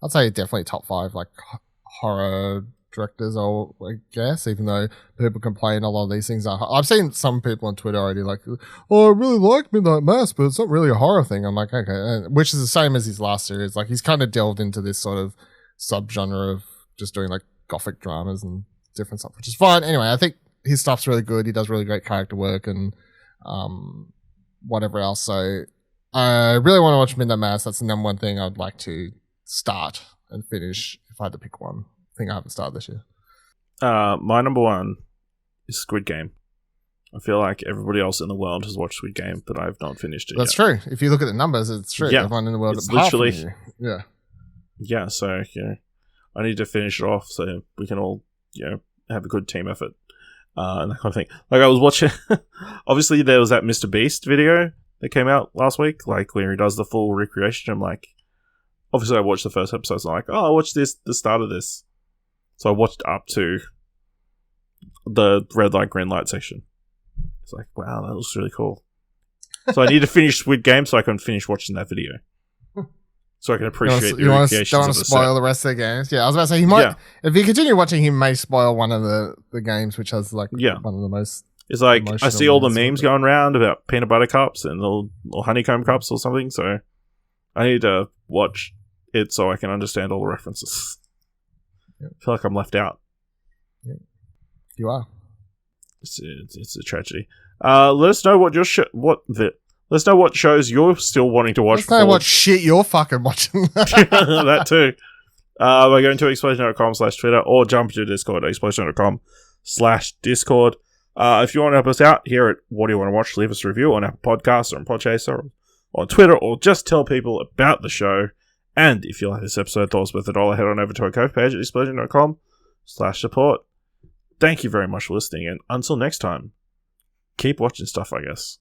I'd say definitely top 5 like horror directors, I guess, even though people complain a lot of these things are, I've seen some people on Twitter already like, oh, I really like Midnight Mass, but it's not really a horror thing. I'm like, okay, which is the same as his last series. Like, he's kind of delved into this sort of subgenre of just doing like gothic dramas and different stuff, which is fine. Anyway, I think his stuff's really good. He does really great character work and whatever else. So I really want to watch Midnight Mass. That's the number 1 thing I'd like to start and finish if I had to pick one thing I haven't started this year. My number 1 is Squid Game. I feel like everybody else in the world has watched Squid Game, but I've not finished it That's yet. true. If you look at the numbers, it's true. Yeah. Everyone in the world It's apart from literally- you. Yeah. Yeah, so, I need to finish it off so we can all, have a good team effort. And that kind of thing. Like, I was watching... obviously, there was that Mr. Beast video that came out last week, like, where he does the full recreation. I'm like... Obviously, I watched the first episode, so I'm like, oh, I'll watch the start of this. So I watched up to the red light, green light section. It's like, wow, that looks really cool. So I need to finish Squid Game so I can finish watching that video. So I can appreciate the recreations don't of want the to spoil set. the rest of the games. Yeah, I was about to say, he might... If you continue watching, he may spoil one of the games, which has like one of the most... It's like, I see all the emotional memes going around about peanut butter cups and or honeycomb cups or something, so I need to watch it so I can understand all the references. Yep. I feel like I'm left out. Yep. You are. It's a tragedy. Let us know what let us know what shows you're still wanting to watch. Let's know what shit you're fucking watching. That too. By going to explosion.com/Twitter or jump to Discord, explosion.com/Discord. If you want to help us out here at What Do You Want to Watch, leave us a review on Apple Podcasts or on Podchaser or on Twitter, or just tell people about the show. And if you like this episode, thought it was worth $1, head on over to our Cove page at explosion.com/support. Thank you very much for listening, and until next time, keep watching stuff, I guess.